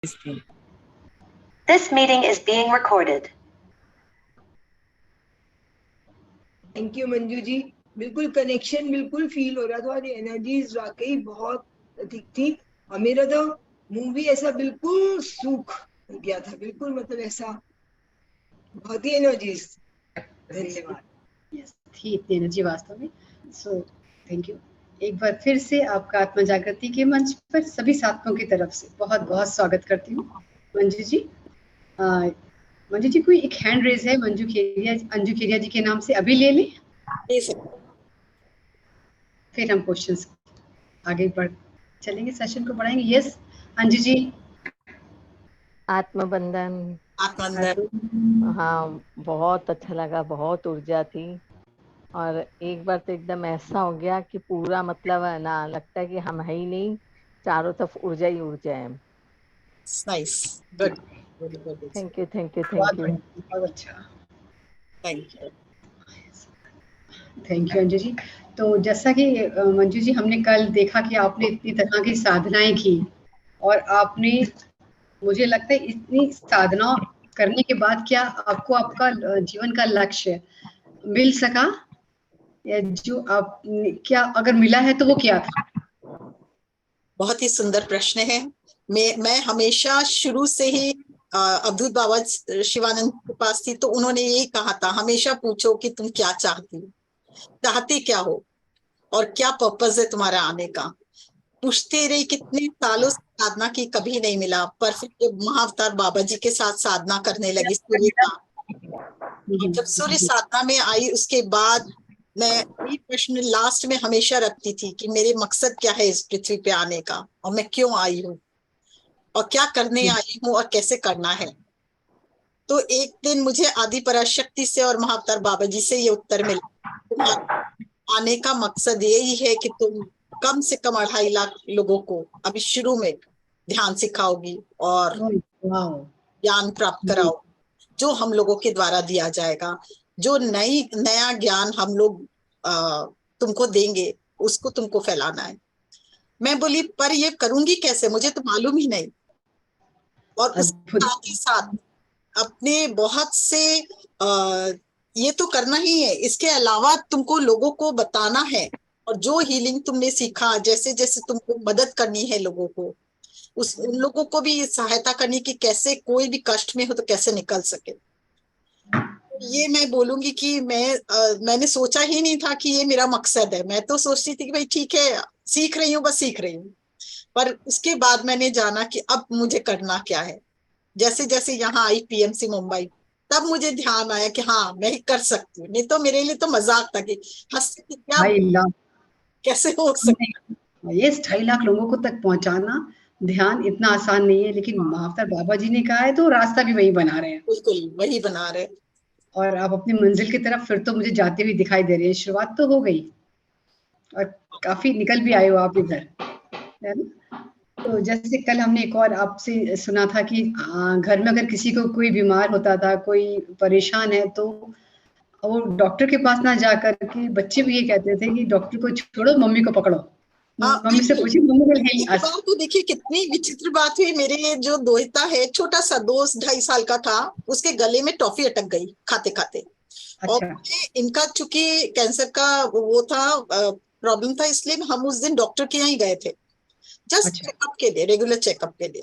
This meeting is being recorded. Thank you Manju ji, बिल्कुल connection बिल्कुल feel हो रहा था और एनर्जीज वाकई बहुत अधिक थी और मेरा तो मुंह भी ऐसा बिल्कुल सूख गया था, बिल्कुल मतलब ऐसा बहुत ही एनर्जीज। धन्यवाद। यस, थी इतनी एनर्जी वास्तव में। So thank you. एक बार फिर से आपका आत्मा जागृति के मंच पर सभी साथियों की तरफ से बहुत बहुत स्वागत करती हूँ। मंजू जी, मंजू जी कोई एक हैंड रेज है अंजू खेरिया जी के नाम से, अभी ले लें फिर हम क्वेश्चंस आगे बढ़ चलेंगे, सेशन को बढ़ाएंगे। यस अंजू जी। आत्मबंधन। हाँ, बहुत अच्छा लगा, बहुत ऊर्जा थी और एक बार तो एकदम ऐसा हो गया कि पूरा मतलब है ना, लगता है कि हम है ही नहीं, चारों तरफ ऊर्जा ही ऊर्जा है। Nice, good, thank you thank you बहुत थैंक यू बहुत अच्छा, थैंक यू अंजू जी। तो जैसा कि मंजू जी, हमने कल देखा कि आपने इतनी तरह की साधनाएं की और आपने, मुझे लगता है इतनी साधना करने के बाद क्या आपको आपका जीवन का लक्ष्य मिल सका, या जो आप क्या अगर मिला है तो वो क्या था? बहुत ही सुंदर प्रश्न है। मैं हमेशा शुरू से ही अवधूत बाबा शिवानंद के पास थी, तो उन्होंने यही कहा था, हमेशा पूछो कि तुम क्या चाहती क्या हो और क्या पर्पस है तुम्हारा आने का। पूछते रही, कितने सालों से साधना की, कभी नहीं मिला। पर फिर जब महाअवतार बाबा जी के साथ साधना करने लगी सूर्य का, जब सूर्य साधना में आई, उसके बाद मैं यही प्रश्न लास्ट में हमेशा रखती थी कि मेरे मकसद क्या है इस पृथ्वी पे आने का, और मैं क्यों आई हूँ और क्या करने आई हूँ और कैसे करना है। तो एक दिन मुझे आदि पराशक्ति से और महाअवतार बाबा जी से ये उत्तर मिला, तुम्हारा आने का मकसद यही है कि तुम कम से कम 2.5 लाख लोगों को अभी शुरू में ध्यान सिखाओगी और ज्ञान प्राप्त कराओ, जो हम लोगों के द्वारा दिया जाएगा। जो नया ज्ञान हम लोग तुमको देंगे, उसको तुमको फैलाना है। मैं बोली, पर ये करूंगी कैसे, मुझे तो मालूम ही नहीं। और उसके साथ ही साथ अपने बहुत से ये तो करना ही है, इसके अलावा तुमको लोगों को बताना है, और जो हीलिंग तुमने सीखा, जैसे जैसे तुमको मदद करनी है लोगों को, उन लोगों को भी सहायता करनी कि कैसे कोई भी कष्ट में हो तो कैसे निकल सके। ये मैं बोलूंगी कि मैंने सोचा ही नहीं था कि ये मेरा मकसद है। मैं तो सोचती थी कि भाई ठीक है, सीख रही हूँ, बस सीख रही हूँ। पर उसके बाद मैंने जाना कि अब मुझे करना क्या है। जैसे जैसे यहाँ आई पीएमसी मुंबई, तब मुझे ध्यान आया कि हाँ, मैं ही कर सकती हूँ। नहीं तो मेरे लिए तो मजाक था कि क्या कैसे हो सकता। ये 2.5 लाख लोगों को तक पहुंचाना ध्यान इतना आसान नहीं है, लेकिन महाअवतार बाबा जी ने कहा है तो रास्ता भी वही बना रहे हैं। बिल्कुल वही बना रहे, और आप अपनी मंजिल की तरफ फिर तो मुझे जाते हुए दिखाई दे रही है। शुरुआत तो हो गई और काफी निकल भी आए हो आप इधर, है ना। तो जैसे कल हमने एक और आपसे सुना था कि घर में अगर किसी को कोई बीमार होता था, कोई परेशान है, तो वो डॉक्टर के पास ना जाकर के बच्चे भी ये कहते थे कि डॉक्टर को छोड़ो, मम्मी को पकड़ो, मम्मी से पूछिए, मम्मी विल हेल अस। तो देखिए कितनी विचित्र बात हुई। मेरे जो दोहिता है, छोटा सा दोस्त 2.5 साल का था, उसके गले में टॉफी अटक गई खाते खाते। अच्छा। और इनका चूंकि कैंसर का वो था, प्रॉब्लम था, इसलिए हम उस दिन डॉक्टर के यहाँ ही गए थे, जस्ट चेकअप के लिए, रेगुलर चेकअप के लिए।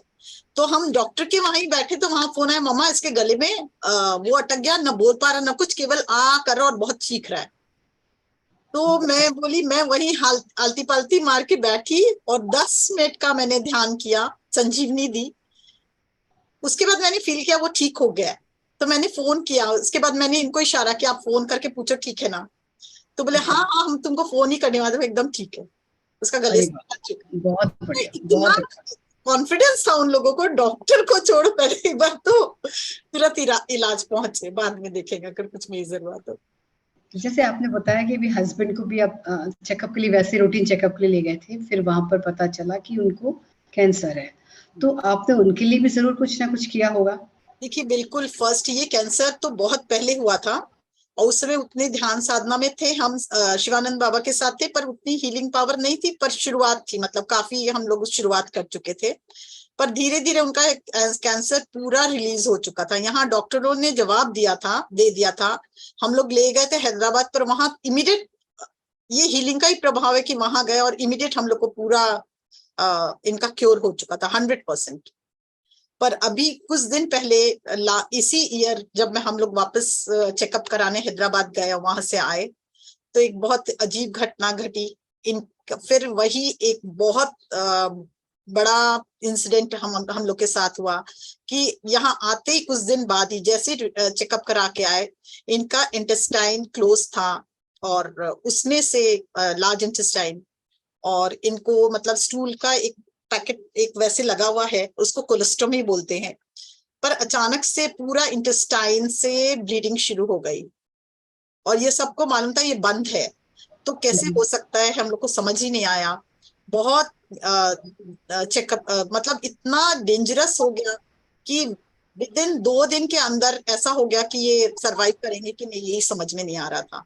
तो हम डॉक्टर के वहां ही बैठे, तो वहां फोन आया, मामा इसके गले में वो अटक गया, न बोल पा रहा न कुछ, केवल आ कर रहा और बहुत चीख रहा है। तो मैं बोली, मैं वही आलती पालती मार के बैठी और 10 मिनट का मैंने ध्यान किया, संजीवनी दी। उसके बाद मैंने फील किया वो ठीक हो गया। तो मैंने फोन किया, उसके बाद मैंने इनको इशारा किया, आप फोन करके पूछो ठीक है ना। तो बोले हाँ हाँ, हम तुमको फोन ही करने वाले, एकदम ठीक है, उसका गले से बहुत बढ़िया, इतना कॉन्फिडेंस था उन लोगों को। डॉक्टर को छोड़, पहले एक बार तो तुरंत इलाज पहुंचे, बाद में देखेंगे अगर कुछ मेजर हुआ तो। जैसे आपने बताया कि भी हस्बैंड को भी आप चेकअप के लिए वैसे रूटीन चेकअप के लिए ले गए थे, फिर वहां पर पता चला कि उनको कैंसर है, तो आपने उनके लिए भी जरूर कुछ ना कुछ किया होगा। देखिए बिल्कुल, फर्स्ट ये कैंसर तो बहुत पहले हुआ था, और उस समय उतने ध्यान साधना में थे हम, शिवानंद बाबा के साथ थे, पर उतनी हीलिंग पावर नहीं थी, पर शुरुआत थी, मतलब काफी हम लोग शुरुआत कर चुके थे। पर धीरे धीरे उनका कैंसर पूरा रिलीज हो चुका था। यहाँ डॉक्टरों ने जवाब दे दिया था। हम लोग ले गए थे हैदराबाद, पर वहां इमीडिएट, ये हीलिंग का ही प्रभाव है कि वहां गए और इमीडिएट हम लोग को पूरा इनका क्योर हो चुका था 100%। पर अभी कुछ दिन पहले इसी ईयर जब हम लोग वापस चेकअप कराने हैदराबाद गए, वहां से आए, तो एक बहुत अजीब घटना घटी। फिर वही एक बहुत बड़ा इंसिडेंट हम लोग के साथ हुआ कि यहाँ आते ही कुछ दिन बाद ही जैसे चेकअप करा के आए, इनका इंटेस्टाइन क्लोज था और उसमें से लार्ज इंटेस्टाइन, और इनको मतलब स्टूल का एक पैकेट एक वैसे लगा हुआ है, उसको कोलेस्ट्रोमी बोलते हैं। पर अचानक से पूरा इंटेस्टाइन से ब्लीडिंग शुरू हो गई और ये सबको मालूम था ये बंद है, तो कैसे हो सकता है, हम लोग को समझ ही नहीं आया। बहुत चेकअप मतलब इतना डेंजरस हो गया कि विद इन 2 दिन के अंदर ऐसा हो गया कि ये सरवाइव करेंगे कि नहीं, यही समझ में नहीं आ रहा था।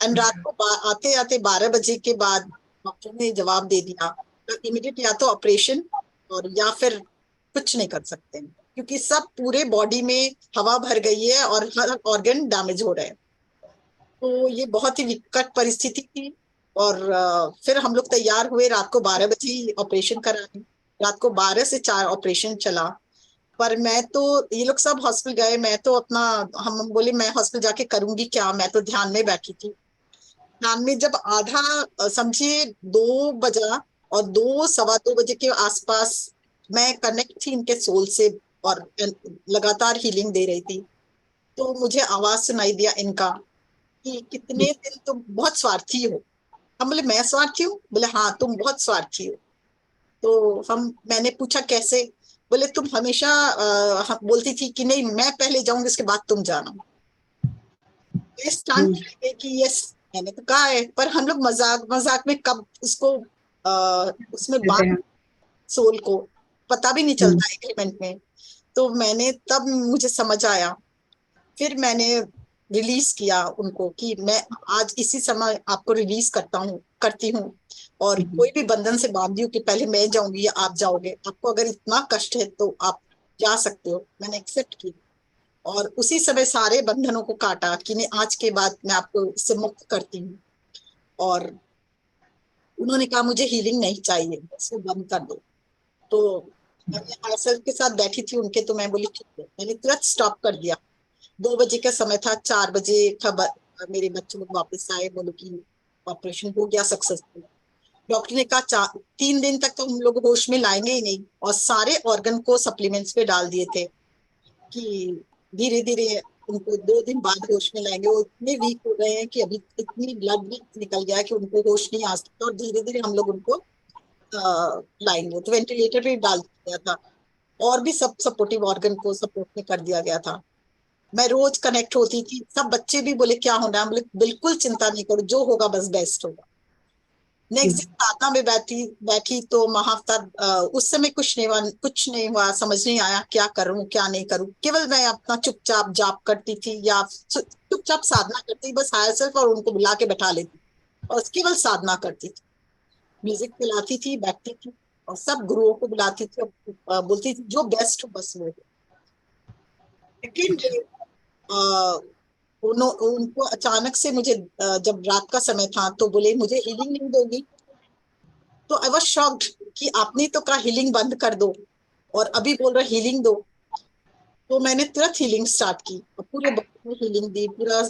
एंड रात को आते आते 12 बजे के बाद डॉक्टर ने जवाब दे दिया तो इमीडिएट या तो ऑपरेशन और या फिर कुछ नहीं कर सकते, क्योंकि सब पूरे बॉडी में हवा भर गई है और हर ऑर्गन डैमेज हो रहे हैं। तो ये बहुत ही विकट परिस्थिति थी। और फिर हम लोग तैयार हुए, रात को 12 बजे ही ऑपरेशन कराने। रात को 12 से 4 ऑपरेशन चला। पर मैं तो, ये लोग सब हॉस्पिटल गए, मैं तो अपना, हम बोले मैं हॉस्पिटल जाके करूंगी क्या, मैं तो ध्यान में बैठी थी। ध्यान में जब आधा समझिए 2 बजा और 2 सवा 2 बजे के आसपास मैं कनेक्ट थी इनके सोल से और लगातार हीलिंग दे रही थी, तो मुझे आवाज सुनाई दिया इनका कि कितने दिन तुम बहुत स्वार्थी हो। हम बोले मैं स्वार्थी हूँ? बोले हाँ तुम बहुत स्वार्थी हो। तो मैंने पूछा कैसे? बोले तुम हमेशा बोलती थी कि नहीं मैं पहले जाऊंगी इसके बाद तुम जाना। कि यस, मैंने तो कहा है, पर हम लोग मजाक मजाक में कब उसको उसमें बात सोल को पता भी नहीं चलता एग्रीमेंट में। तो मैंने तब मुझे समझ आया, फिर मैंने रिलीज किया उनको कि मैं आज इसी समय आपको रिलीज करती हूँ और कोई भी बंधन से बांधी हूँ कि पहले मैं जाऊंगी या आप जाओगे, आपको अगर इतना कष्ट है तो आप जा सकते हो। मैंने एक्सेप्ट किया और उसी समय सारे बंधनों को काटा कि नहीं आज के बाद मैं आपको इससे मुक्त करती हूँ। और उन्होंने कहा मुझे हीलिंग नहीं चाहिए, इसको बंद कर दो। तो मैं आसर के साथ बैठी थी उनके, तो मैं बोली ठीक है, मैंने तुरंत स्टॉप कर दिया। 2 बजे का समय था, 4 बजे खबर मेरे बच्चे लोग वापस आए, बोले कि ऑपरेशन हो गया सक्सेसफुल। डॉक्टर ने कहा 3 दिन तक तो हम लोग होश में लाएंगे ही नहीं, और सारे ऑर्गन को सप्लीमेंट्स पे डाल दिए थे कि धीरे धीरे उनको 2 दिन बाद होश में लाएंगे। वो इतने वीक हो गए हैं कि अभी इतनी ब्लड भी निकल गया है कि उनको होश नहीं आ सकता, और धीरे धीरे हम लोग उनको लाएंगे। तो वेंटिलेटर पे डाल दिया था और भी सब सपोर्टिव ऑर्गन को सपोर्ट में कर दिया गया था। मैं रोज कनेक्ट होती थी, सब बच्चे भी बोले क्या होना है, बोले बिल्कुल चिंता नहीं करो, जो होगा बस बेस्ट होगा। नेक्स्ट दिन साधना में बैठी तो महाअवतार, उस समय कुछ नहीं हुआ, समझ नहीं आया क्या करूं क्या नहीं करूं। केवल मैं अपना चुपचाप जाप करती थी या चुपचाप साधना करती, बस हायर सेल्फ और उनको बुला के बैठा लेती और केवल साधना करती थी। म्यूजिक पिलाती थी, बैठती थी और सब गुरुओं को बुलाती थी और बोलती थी जो बेस्ट हो बस वो। लेकिन उनको अचानक से मुझे जब रात का समय था तो बोले मुझे हीलिंग नहीं दोगी। तो आई वाज शॉक्ड कि आपने तो कहा हीलिंग बंद कर दो और अभी बोल रहे हीलिंग दो। तो मैंने तुरंत हीलिंग स्टार्ट की और पूरे बॉडी में हीलिंग दी, पूरा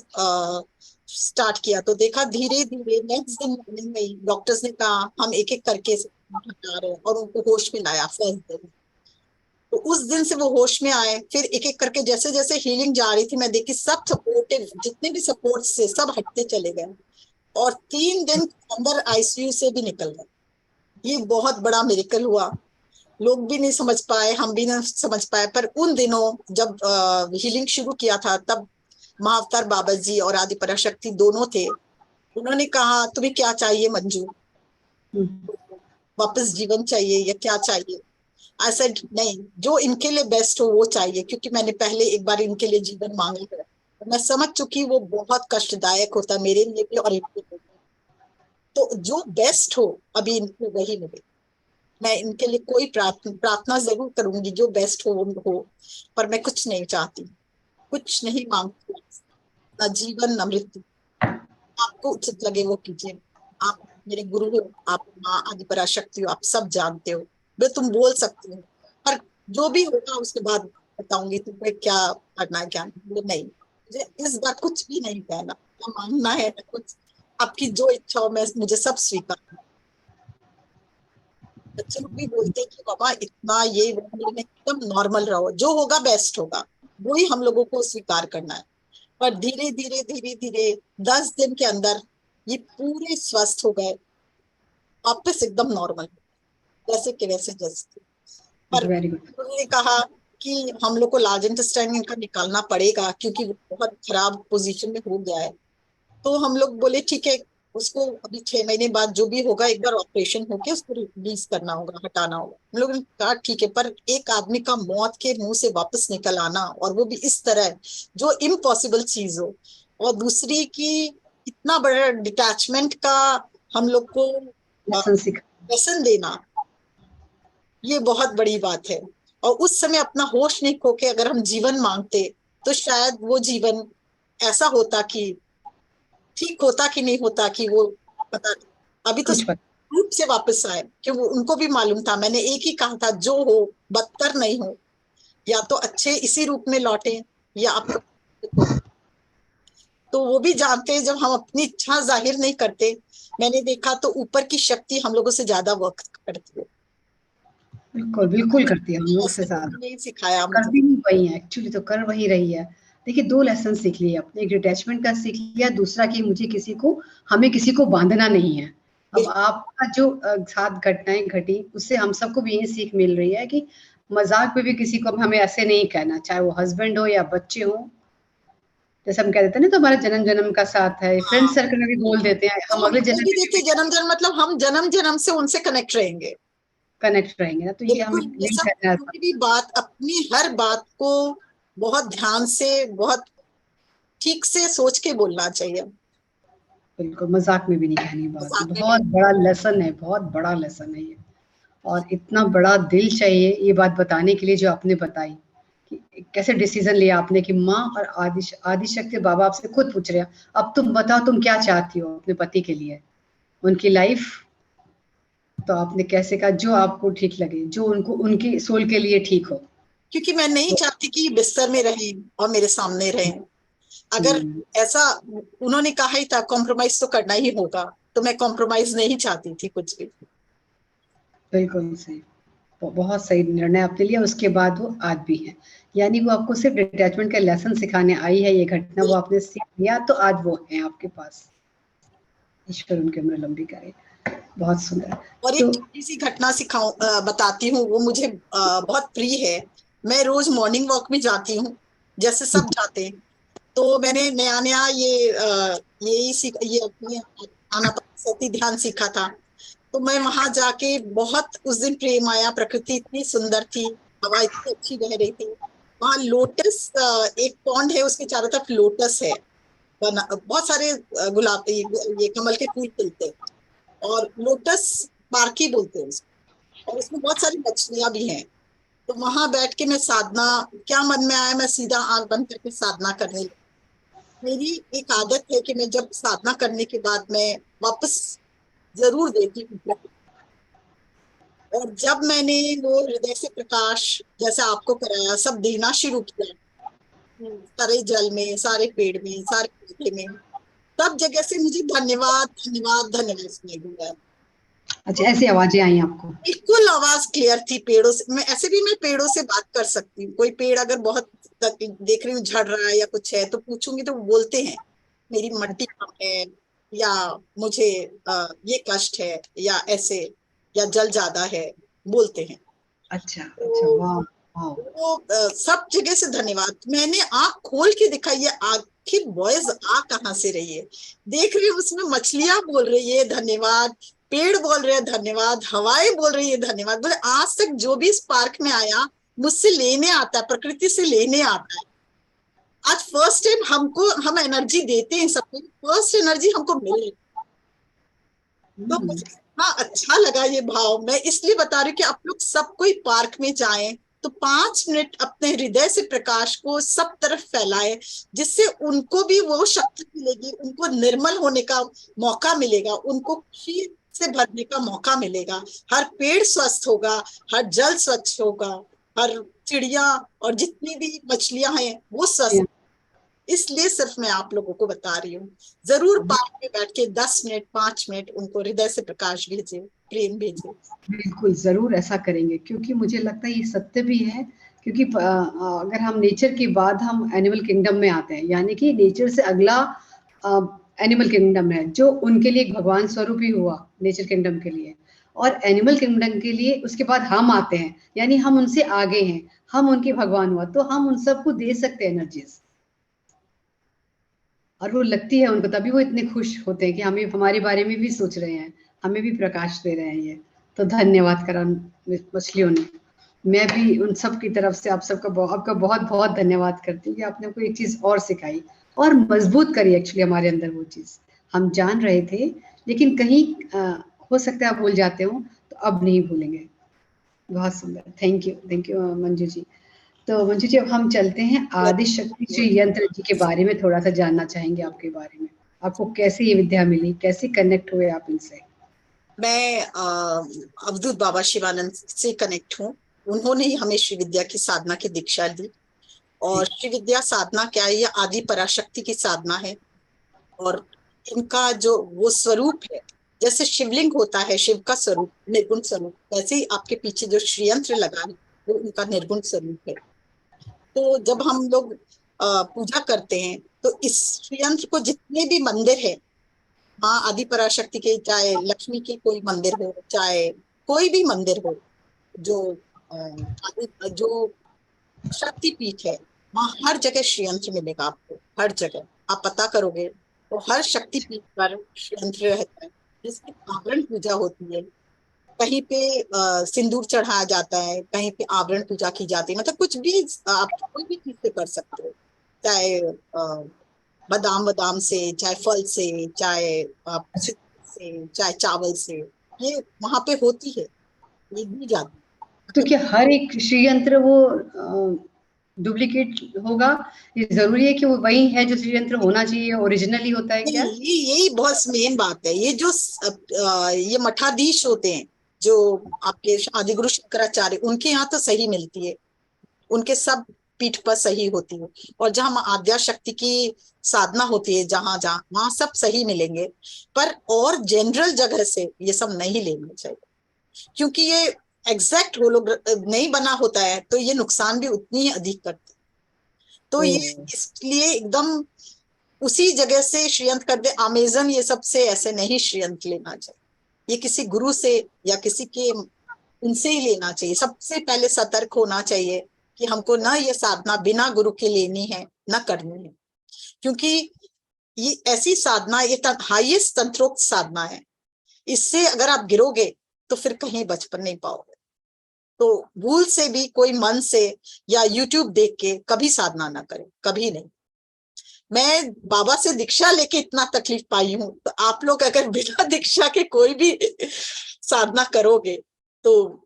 स्टार्ट किया। तो देखा धीरे धीरे नेक्स्ट दिन मॉर्निंग में डॉक्टर्स ने कहा हम एक एक करके हटा रहे हैं और उनको होश में लाया फर्स्ट दिन। तो उस दिन से वो होश में आए, फिर एक एक करके जैसे जैसे हीलिंग जा रही थी मैं देखी सब सपोर्टिव जितने भी सपोर्ट से सब हटते चले गए और 3 दिन के अंदर आईसीयू से भी निकल गए। ये बहुत बड़ा मिरेकल हुआ। लोग भी नहीं समझ पाए, हम भी नहीं समझ पाए, पर उन दिनों जब हीलिंग शुरू किया था तब महाअवतार बाबा जी और आदि पराशक्ति दोनों थे। उन्होंने कहा तुम्हें क्या चाहिए मंजू, वापस जीवन चाहिए या क्या चाहिए? आई सेड नहीं, जो इनके लिए बेस्ट हो वो चाहिए, क्योंकि मैंने पहले एक बार इनके लिए जीवन मांगा है। मैं समझ चुकी वो बहुत कष्टदायक होता मेरे लिए भी और इनके लिए भी। तो जो बेस्ट हो अभी इनको वही मिले। मैं इनके लिए कोई प्रार्थना जरूर करूंगी, जो बेस्ट हो, पर मैं कुछ नहीं चाहती, कुछ नहीं मांगती, ना जीवन ना मृत्यु। आपको उचित लगे वो कीजिए। आप मेरे गुरु हो, आप माँ आदि पराशक्ति हो, आप सब जानते हो, मैं तुम बोल सकती हो, पर जो भी होगा उसके बाद बताऊंगी तुम्हें क्या करना है क्या नहीं। मुझे इस बार कुछ भी नहीं कहना, ना मांगना है ना कुछ। आपकी जो इच्छा हो, मैं मुझे सब स्वीकार है। बच्चे लोग भी बोलते हैं कि बाबा इतना ये वो, एकदम नॉर्मल रहो, जो होगा बेस्ट होगा, वो ही हम लोगों को स्वीकार करना है। पर धीरे धीरे धीरे धीरे 10 दिन के अंदर ये पूरे स्वस्थ हो गए, वापस एकदम नॉर्मल, जैसे कि वैसे जैसे। पर वेरी गुड। उन्होंने कहा कि हम लोग को लार्ज इंटेस्टाइन इनका निकालना पड़ेगा क्योंकि वो बहुत खराब पोजीशन में हो गया है। तो हम लोग बोले ठीक है, उसको अभी 6 महीने बाद जो भी होगा एक बार ऑपरेशन होके उसको रिलीज करना होगा, हटाना होगा। हम लोगों ने कहा ठीक है, पर एक आदमी का मौत के मुंह से वापस निकल आना, और वो भी इस तरह जो इम्पॉसिबल चीज हो, और दूसरी की इतना बड़ा डिटैचमेंट का हम लोग को लेसन सीखा। लेसन देना, ये बहुत बड़ी बात है। और उस समय अपना होश नहीं खो के अगर हम जीवन मांगते तो शायद वो जीवन ऐसा होता कि ठीक होता कि नहीं होता कि वो पता नहीं। अभी तो कुछ पता। रूप से वापस आए, क्योंकि उनको भी मालूम था, मैंने एक ही कहा था जो हो बदतर नहीं हो, या तो अच्छे इसी रूप में लौटे या आपको। तो वो भी जानते हैं जब हम अपनी इच्छा जाहिर नहीं करते, मैंने देखा तो ऊपर की शक्ति हम लोगों से ज्यादा वर्क करती है। बिल्कुल बिल्कुल करती है हम लोग से ऐसे तो ज्यादा। नहीं सिखाया मुझे। करती नहीं वही है एक्चुअली, तो कर वही रही है। देखिए 2 लेसन सीख लिए आपने, एक डिटैचमेंट का सीख लिया, दूसरा कि मुझे किसी को, हमें किसी को बांधना नहीं है। अब आपका जो साथ घटनाएं घटी उससे हम सबको भी यही सीख मिल रही है कि मजाक में भी किसी को हमें ऐसे नहीं कहना, चाहे वो हस्बैंड हो या बच्चे हो। जैसे हम कह देते हैं ना, तो हमारा जन्म जन्म का साथ है, फ्रेंड सर्कल में भी बोल देते हैं हम तो अगले वो जन्म भी में देखिए, भी जन्म जन्म मतलब हम जन्म जन्म से उनसे कनेक्ट रहेंगे। कनेक्ट रहेंगे ना, तो ये हमें बिल्कुल, ये नहीं सब करना है। कोई भी बात, अपनी हर बात को बहुत ध्यान से, बहुत ठीक से सोच के बोलना चाहिए। बिल्कुल मजाक में भी नहीं कहनी बात, मजाक में बहुत बड़ा लेसन है, बहुत बड़ा लेसन है ये। और इतना बड़ा दिल चाहिए ये बात बताने के लिए जो आपने बताई, कि कैसे डिसीजन लिया आपने कि माँ और आदि शक्ति बाबा आपसे खुद पूछ रहे हैं, अब तुम बताओ तुम क्या चाहती हो अपने पति के लिए, उनकी लाइफ। तो आपने कैसे कहा जो आपको ठीक लगे, जो उनको उनकी सोल के लिए ठीक हो। क्योंकि मैं नहीं चाहती कि बिस्तर में रहें और मेरे सामने रहें। अगर ऐसा उन्होंने कहा ही था, कॉम्प्रोमाइज तो करना ही होगा, तो मैं कॉम्प्रोमाइज नहीं चाहती थी कुछ भी। बिल्कुल सही, बहुत सही निर्णय आपने लिया। उसके बाद वो आज भी है, यानी वो आपको सिर्फ डिटैचमेंट का लेसन सिखाने आई है, ये घटना वो आपने सीख लिया, तो आज वो है आपके पास। ईश्वर उनकी उम्र लंबी करे। बहुत सुंदर। और एक तो छोटी सी घटना बताती हूँ, वो मुझे बहुत प्रिय है। मैं रोज मॉर्निंग वॉक में जाती हूँ, जैसे सब जाते हैं। तो मैंने नया नया यही सीख, ये अपने आनापानसति ध्यान सीखा था। तो मैं वहां जाके बहुत, उस दिन प्रेम आया, प्रकृति इतनी सुंदर थी, हवा इतनी अच्छी बह रही थी। वहां लोटस, एक पॉन्ड है, उसके चारों तरफ लोटस है, बहुत सारे गुलाब, ये कमल के फूल खिलते हैं, और लोटस पार्की बोलते हैं उसको, और उसमें बहुत सारी मछलियां भी हैं। तो वहां बैठ के मैं साधना, क्या मन में आया, मैं सीधा आंख बंद करके साधना करने लगी। मेरी एक आदत है कि मैं जब साधना करने के बाद मैं वापस जरूर देती हूँ। और जब मैंने वो हृदय से प्रकाश, जैसे आपको कराया, सब देना शुरू किया, सारे जल में, सारे पेड़ में, सारे पौधे में, सब जगह से मुझे धन्यवाद धन्यवाद धन्यवाद सुनाई दिया। अच्छा, ऐसी आवाजें आई आपको? बिल्कुल आवाज क्लियर थी पेड़ों से। मैं ऐसे भी, मैं पेड़ों से बात कर सकती हूँ। कोई पेड़ अगर बहुत देख रही हूँ झड़ रहा है या कुछ है, तो पूछूंगी तो वो बोलते हैं मेरी मिट्टी कम है, या मुझे ये कष्ट है, या ऐसे, या जल ज्यादा है, बोलते हैं। अच्छा अच्छा, तो वाह वाह। वो सब जगह से धन्यवाद। मैंने आंख खोल के देखा, ये आखिर वॉइस आ कहाँ से रही है। देख रही हूँ उसमें मछलियां बोल रही है धन्यवाद, पेड़ बोल रहे हैं धन्यवाद, हवाएं बोल रही है धन्यवाद। बोले आज तक जो भी इस पार्क में आया मुझसे लेने आता है, प्रकृति से लेने आता है। आज फर्स्ट टाइम हम एनर्जी देते हैं सबको, फर्स्ट एनर्जी हमको मिल रही है। तो मुझे हाँ, अच्छा लगा ये भाव। मैं इसलिए बता रही हूँ कि आप लोग सब कोई पार्क में जाएं तो 5 मिनट अपने हृदय से प्रकाश को सब तरफ फैलाएं, जिससे उनको भी वो शक्ति मिलेगी, उनको निर्मल होने का मौका मिलेगा, उनको खुशी से भरने का मौका मिलेगा। हर पेड़ स्वस्थ होगा, हर जल स्वच्छ होगा, हर चिड़िया और जितनी भी मछलियां हैं वो स्वस्थ। इसलिए सिर्फ मैं आप लोगों को बता रही हूँ, जरूर पार्क में बैठ के 10 मिनट 5 मिनट उनको हृदय से प्रकाश भेजे, प्रेम भेजे। बिल्कुल जरूर ऐसा करेंगे, क्योंकि मुझे लगता है ये सत्य भी है। क्योंकि अगर हम नेचर के बाद हम एनिमल किंगडम में आते हैं, यानी कि नेचर से अगला एनिमल किंगडम है, जो उनके लिए एक भगवान स्वरूप ही हुआ नेचर किंगडम के लिए। और एनिमल किंगडम के लिए उसके बाद हम आते हैं, यानी हम उनसे आगे हैं, हम उनके भगवान हुआ, तो हम उन सबको दे सकते हैं एनर्जीज, और वो लगती है उनको, तभी वो इतने खुश होते हैं कि हमें हमारे बारे में भी सोच रहे हैं, हमें भी प्रकाश दे रहे हैं ये। तो धन्यवाद करा मछलियों ने। मैं भी उन सब की तरफ से आपका बहुत बहुत धन्यवाद करती हूँ कि आपने कोई एक चीज और सिखाई और मजबूत करी एक्चुअली हमारे अंदर। वो चीज हम जान रहे थे, लेकिन कहीं हो सकता है आप भूल जाते हो, तो अब नहीं भूलेंगे। बहुत सुंदर, थैंक यू मंजू जी। तो मंजू जी अब हम चलते हैं आदिशक्ति श्री यंत्र जी के बारे में थोड़ा सा जानना चाहेंगे आपके बारे में। आपको कैसे ये विद्या मिली, कैसे कनेक्ट हुए आप इनसे? मैं अवधूत बाबा शिवानंद से कनेक्ट हूँ। उन्होंने ही हमें श्री विद्या की साधना की दीक्षा दी। और श्री विद्या साधना क्या है? ये आदि पराशक्ति की साधना है। और इनका जो वो स्वरूप है, जैसे शिवलिंग होता है शिव का स्वरूप, निर्गुण स्वरूप, वैसे ही आपके पीछे जो श्री यंत्र लगा है वो उनका निर्गुण स्वरूप है। तो जब हम लोग पूजा करते हैं तो इस श्री यंत्र को जितने भी मंदिर है, माँ आदि पराशक्ति के, चाहे लक्ष्मी के कोई मंदिर हो, चाहे कोई भी मंदिर हो, जो शक्ति पीठ है, वहां हर जगह श्री यंत्र मिलेगा आपको। हर जगह आप पता करोगे तो हर शक्ति पीठ पर श्री यंत्र रहता है, जिसकी आवरण पूजा होती है। कहीं पे सिंदूर चढ़ाया जाता है, कहीं पे आवरण पूजा की जाती है। मतलब कुछ भी आप कोई भी चीज से कर सकते हो, चाहे बादाम से, चाहे फल से, चाहे से, चाहे चावल से, ये वहां पे होती है, ये दी जाती है। तो क्या हर एक श्री यंत्र वो डुप्लीकेट होगा? ये जरूरी है कि वो वही है जो श्री यंत्र होना चाहिए, ओरिजिनली होता है क्या? यही बहुत मेन बात है। ये जो ये मठाधीश होते हैं, जो आपके आदिगुरु शंकराचार्य, उनके यहाँ तो सही मिलती है, उनके सब पीठ पर सही होती है। और जहाँ आद्या शक्ति की साधना होती है, जहां जहां वहां सब सही मिलेंगे। पर और जनरल जगह से ये सब नहीं लेना चाहिए, क्योंकि ये एग्जैक्ट वो लोग नहीं बना होता है, तो ये नुकसान भी उतनी ही अधिक करते। तो ये इसलिए एकदम उसी जगह से श्रीयंत कर दे। अमेजन ये सब से ऐसे नहीं श्रीयंत लेना चाहिए, ये किसी गुरु से या किसी के उनसे ही लेना चाहिए। सबसे पहले सतर्क होना चाहिए कि हमको ना ये साधना बिना गुरु के लेनी है, ना करनी है, क्योंकि ये ऐसी साधना, ये हाईएस्ट तंत्रोक्त साधना है। इससे अगर आप गिरोगे तो फिर कहीं बच नहीं पाओगे। तो भूल से भी कोई मन से या यूट्यूब देख के कभी साधना ना करे, कभी नहीं। मैं बाबा से दीक्षा लेके इतना तकलीफ पाई हूं, तो आप लोग अगर बिना दीक्षा के कोई भी साधना करोगे तो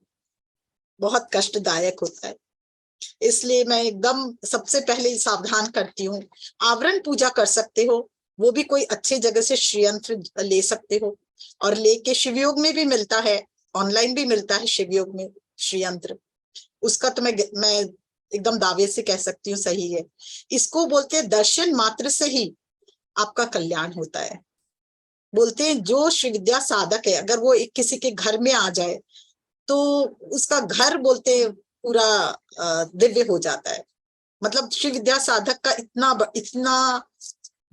बहुत कष्टदायक होता है। इसलिए मैं एकदम सबसे पहले सावधान करती हूँ। आवरण पूजा कर सकते हो, वो भी कोई अच्छे जगह से श्रीयंत्र ले सकते हो, और लेके शिवयोग में भी मिलता है, ऑनलाइन भी मिलता है शिवयोग में श्रीयंत्र। उसका तो मैं एकदम दावे से कह सकती हूँ सही है। इसको बोलते हैं दर्शन मात्र से ही आपका कल्याण होता है। बोलते हैं जो श्री विद्या साधक है, अगर वो किसी के घर में आ जाए तो उसका घर बोलते हैं पूरा दिव्य हो जाता है। मतलब श्री विद्या साधक का इतना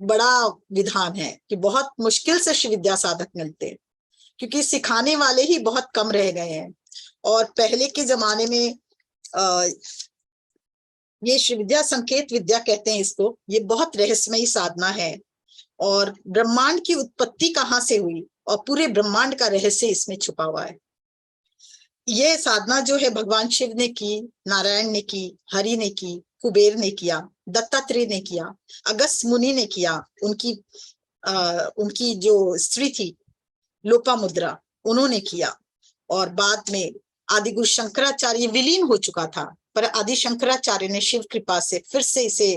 बड़ा विधान है कि बहुत मुश्किल से श्री विद्या साधक मिलते हैं, क्योंकि सिखाने वाले ही बहुत कम रह गए हैं। और पहले के जमाने में ये श्री विद्या संकेत विद्या कहते हैं इसको, ये बहुत रहस्यमयी साधना है। और ब्रह्मांड की उत्पत्ति कहाँ से हुई और पूरे ब्रह्मांड का रहस्य इसमें छुपा हुआ है। ये साधना जो है भगवान शिव ने की, नारायण ने की, हरि ने की, कुबेर ने किया, दत्तात्रेय ने किया, अगस्त मुनि ने किया। उनकी जो स्त्री थी लोपामुद्रा, उन्होंने किया। और बाद में आदि गुरु शंकराचार्य विलीन हो चुका था, पर आदि शंकराचार्य ने शिव कृपा से फिर से इसे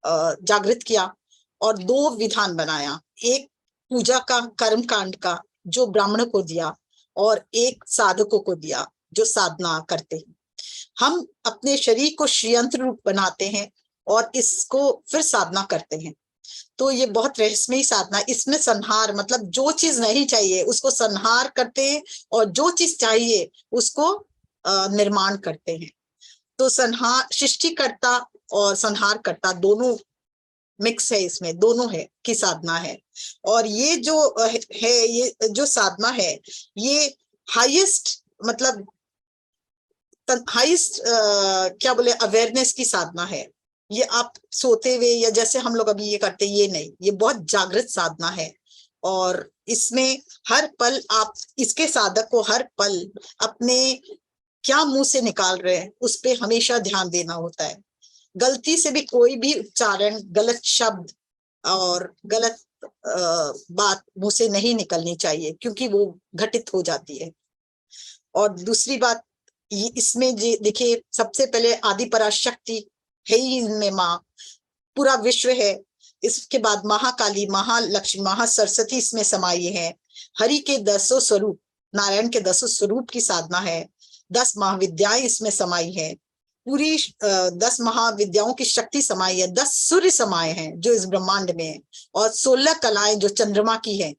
जागृत किया और 2 विधान बनाया, एक पूजा का कर्म कांड का जो ब्राह्मण को दिया और एक साधकों को दिया जो साधना करते हैं। हम अपने शरीर को श्रीयंत्र रूप बनाते हैं और इसको फिर साधना करते हैं। तो ये बहुत रहस्यमयी साधना, इसमें संहार मतलब जो चीज नहीं चाहिए उसको संहार करते हैं और जो चीज चाहिए उसको निर्माण करते हैं। तो संहार, सृष्टिकर्ता और संहारकर्ता दोनों मिक्स है, इसमें दोनों है की साधना है। और ये जो है, ये जो साधना है, ये हाईएस्ट मतलब हाईएस्ट क्या बोले अवेयरनेस की साधना है। ये आप सोते हुए या जैसे हम लोग अभी ये करते, ये नहीं, ये बहुत जागृत साधना है। और इसमें हर पल आप इसके साधक को हर पल अपने क्या मुंह से निकाल रहे हैं उस पे हमेशा ध्यान देना होता है। गलती से भी कोई भी उच्चारण, गलत शब्द और गलत बात मुंह से नहीं निकलनी चाहिए, क्योंकि वो घटित हो जाती है। और दूसरी बात, इसमें देखिए सबसे पहले आदि पराशक्ति है ही इनमें माँ, पूरा विश्व है। इसके बाद महाकाली, महालक्ष्मी, महासरस्वती इसमें समाई है। हरि के 10 स्वरूप, नारायण के 10 स्वरूप की साधना है। 10 महाविद्याएं इसमें समाई है, पूरी 10 महाविद्याओं की शक्ति समाई है। 10 सूर्य समाये हैं जो इस ब्रह्मांड में है, और 16 कलाएं जो चंद्रमा की है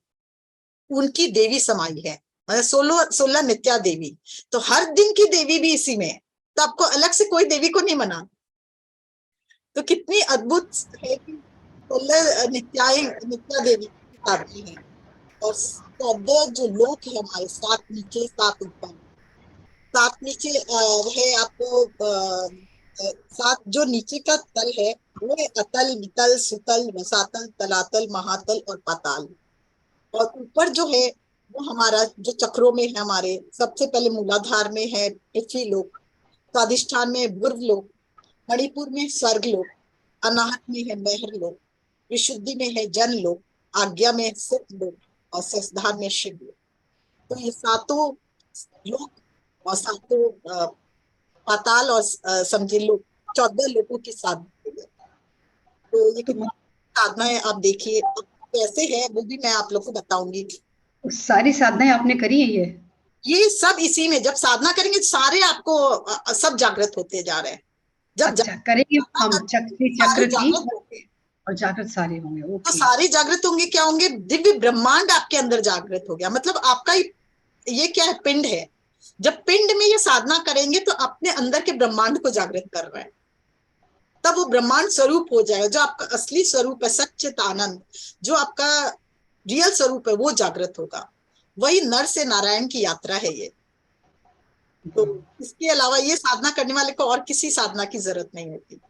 उनकी देवी समाई है, मतलब 16 नित्या देवी। तो हर दिन की देवी भी इसी में है, तो आपको अलग से कोई देवी को नहीं मना। तो कितनी अद्भुत है कि 16 नित्या देवी की है। और 14 जो लोक है हमारे, 7 नीचे 7 ऊपर। 7 नीचे है आपको 7 जो नीचे का तल है वो है अतल, वितल, सुतल, रसातल, तलातल, महातल और पाताल। और ऊपर जो है वो हमारा जो चक्रों में है हमारे, सबसे पहले मूलाधार में है पृथ्वी लोक, स्वादिष्ठान में भूर्व लोक, मणिपुर में स्वर्ग लोक, अनाहत में है महर लोक, विशुद्धि में है जन लोक, आज्ञा में सिद्ध लोक और सहस्त्रधार में शिव लोक। तो ये 7 लोक और 7 पाताल और समझे लोग 14 लोगों की साधना। तो ये कितना साधना है आप देखिए, कैसे है वो भी मैं आप लोग को बताऊंगी। सारी साधनाएं आपने करी है? ये सब इसी में, जब साधना करेंगे सारे आपको सब जागृत होते जा रहे हैं। जब अच्छा, करेंगे हम चक्र की और जागृत सारे होंगे। ओके। तो सारे जागृत होंगे, क्या होंगे, दिव्य ब्रह्मांड आपके अंदर जागृत हो गया। मतलब आपका ये क्या है, पिंड है। जब पिंड में ये साधना करेंगे तो अपने अंदर के ब्रह्मांड को जागृत कर रहे हैं, तब वो ब्रह्मांड स्वरूप हो जाएगा। जो आपका असली स्वरूप है, सच्चित आनंद, जो आपका रियल स्वरूप है, वो जागृत होगा। वही नर से नारायण की यात्रा है ये। तो इसके अलावा ये साधना करने वाले को और किसी साधना की जरूरत नहीं होती।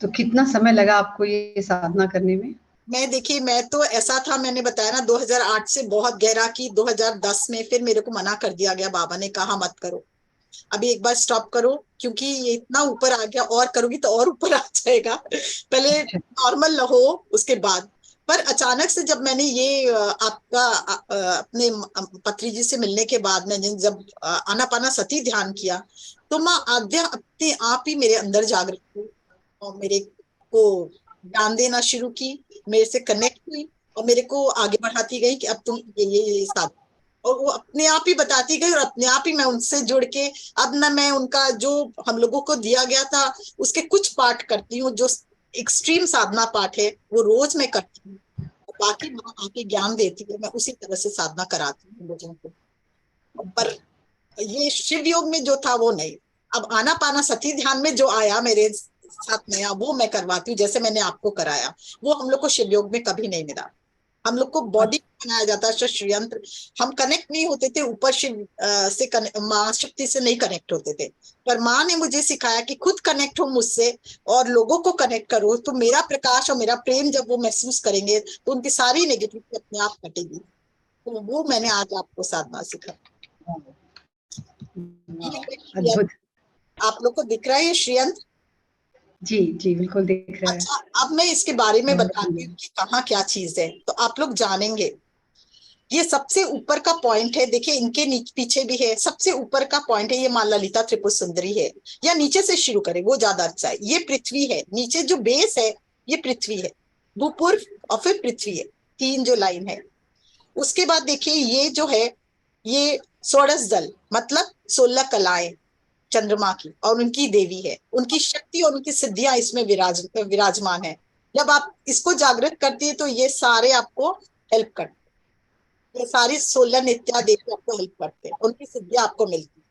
तो कितना समय लगा आपको ये साधना करने में? देखिए, मैं तो ऐसा था, मैंने बताया ना 2008 से बहुत गहरा की। 2010 में फिर मेरे को मना कर दिया गया, बाबा ने कहा मत करो, अभी एक बार स्टॉप करो, क्योंकि ये इतना ऊपर आ गया, और करोगी तो और ऊपर आ जाएगा, पहले नॉर्मल रहो उसके बाद। पर अचानक से जब मैंने ये आपका अपने पत्री जी से मिलने के बाद मैंने जब आनापाना सती ध्यान किया, तो माँ आद्या अपने आप ही मेरे अंदर जागृत हुई और मेरे को ज्ञान देना शुरू की, मेरे से कनेक्ट हुई और मेरे को आगे बढ़ाती गई कि अब तुम ये साथ, और वो अपने आप ही बताती गई और अपने आप ही मैं उनसे जुड़ के अब ना मैं उनका जो हम लोगों को दिया गया था उसके कुछ पाठ करती हूँ। जो एक्सट्रीम साधना पाठ है वो रोज मैं करती हूँ, बाकी माँ आके ज्ञान देती है, मैं उसी तरह से साधना कराती हूँ लोगों को। पर ये शिव योग में जो था वो नहीं। अब आनापाना सती ध्यान में जो आया मेरे साथ नया, वो मैं करवाती हूँ, जैसे मैंने आपको कराया। वो हम लोग को शिव योग में कभी नहीं मिला। हम लोग को बॉडी बनाया जाता है श्रीयंत्र, हम कनेक्ट नहीं होते थे ऊपर शिव से, माँ शक्ति से नहीं कनेक्ट होते थे। पर माँ ने मुझे सिखाया कि खुद कनेक्ट हो मुझसे और लोगों को कनेक्ट करो, तो मेरा प्रकाश और मेरा प्रेम जब वो महसूस करेंगे तो उनकी सारी नेगेटिविटी अपने आप कटेगी। तो वो मैंने आज आपको साधना सिखाया। अद्भुत। आप लोग को दिख रहा है ये श्रीयंत्र? जी जी बिल्कुल दिख रहा है। अच्छा, अब मैं इसके बारे में बताती हूँ कि कहाँ क्या चीज है, तो आप लोग जानेंगे। ये सबसे ऊपर का पॉइंट है, देखिए इनके पीछे भी है, सबसे ऊपर का पॉइंट है, ये माँ ललिता त्रिपुर सुंदरी है। या नीचे से शुरू करें वो ज्यादा अच्छा है। ये पृथ्वी है, नीचे जो बेस है ये पृथ्वी है, भूपूर्व और फिर पृथ्वी है, 3 जो लाइन है। उसके बाद देखिए ये जो है ये षोडश दल, मतलब 16 कलाएं चंद्रमा की और उनकी देवी है, उनकी शक्ति और उनकी सिद्धियां इसमें विराजमान है। जब आप इसको जागृत करती है तो ये सारे आपको हेल्प करते हैं, ये सारी 16 नित्या देवी आपको हेल्प करते हैं, उनकी सिद्धियां आपको मिलती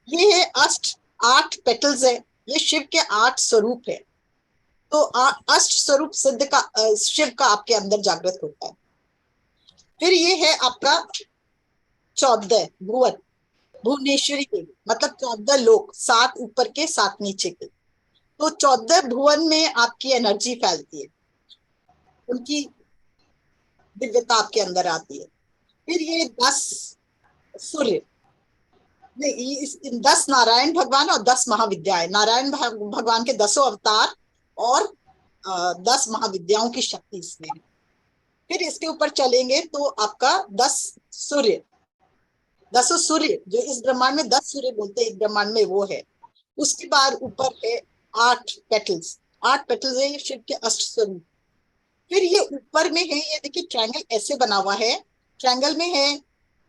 है। ये है 8 पेटल्स है, ये शिव के 8 स्वरूप है। तो अष्ट स्वरूप सिद्ध का शिव का आपके अंदर जागृत होता है। फिर ये है आपका 14 भुवन, भुवनेश्वरी देवी, मतलब 14 लोक, 7 ऊपर के 7 नीचे के। तो 14 भुवन में आपकी एनर्जी फैलती है, उनकी दिव्यता आपके अंदर आती है। फिर ये 10 सूर्य, नहीं 10 नारायण भगवान और 10 महाविद्याएं, नारायण भगवान के 10 अवतार और 10 महाविद्याओं की शक्ति इसमें है। फिर इसके ऊपर चलेंगे तो आपका 10 सूर्य, 10 सूर्य जो इस ब्रह्मांड में 10 सूर्य बोलते हैं, एक ब्रह्मांड में वो है। उसके बाद ऊपर है 8 पेटल्स, 8 पेटल्स है ये शिव के अष्ट स्वरूप। फिर ये ऊपर में है, ये देखिए ट्रायंगल ऐसे बना हुआ है, ट्रायंगल में है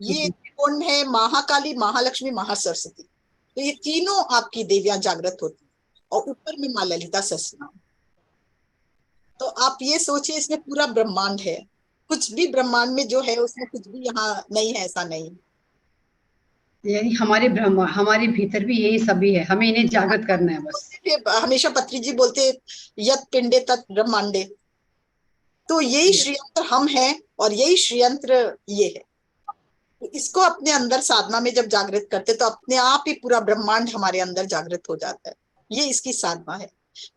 ये त्रिकोण है, महाकाली, महालक्ष्मी, महासरस्वती। तो ये तीनों आपकी देवियां जागृत होती और ऊपर में माँ ललिता सहस्रनाम। तो आप ये सोचिए इसमें पूरा ब्रह्मांड है, कुछ भी ब्रह्मांड में जो है उसमें कुछ भी यहाँ नहीं है, ऐसा नहीं। यानी हमारे हमारे भीतर भी यही सभी है, हमें इन्हें जागृत करना है बस। हमेशा पत्री जी बोलते यत पिंडे तत् ब्रह्मांडे, तो यही श्रीयंत्र हम हैं और यही श्रीयंत्र ये है। तो इसको अपने अंदर साधना में जब जागृत करते तो अपने आप ही पूरा ब्रह्मांड हमारे अंदर जागृत हो जाता है। ये इसकी साधना है,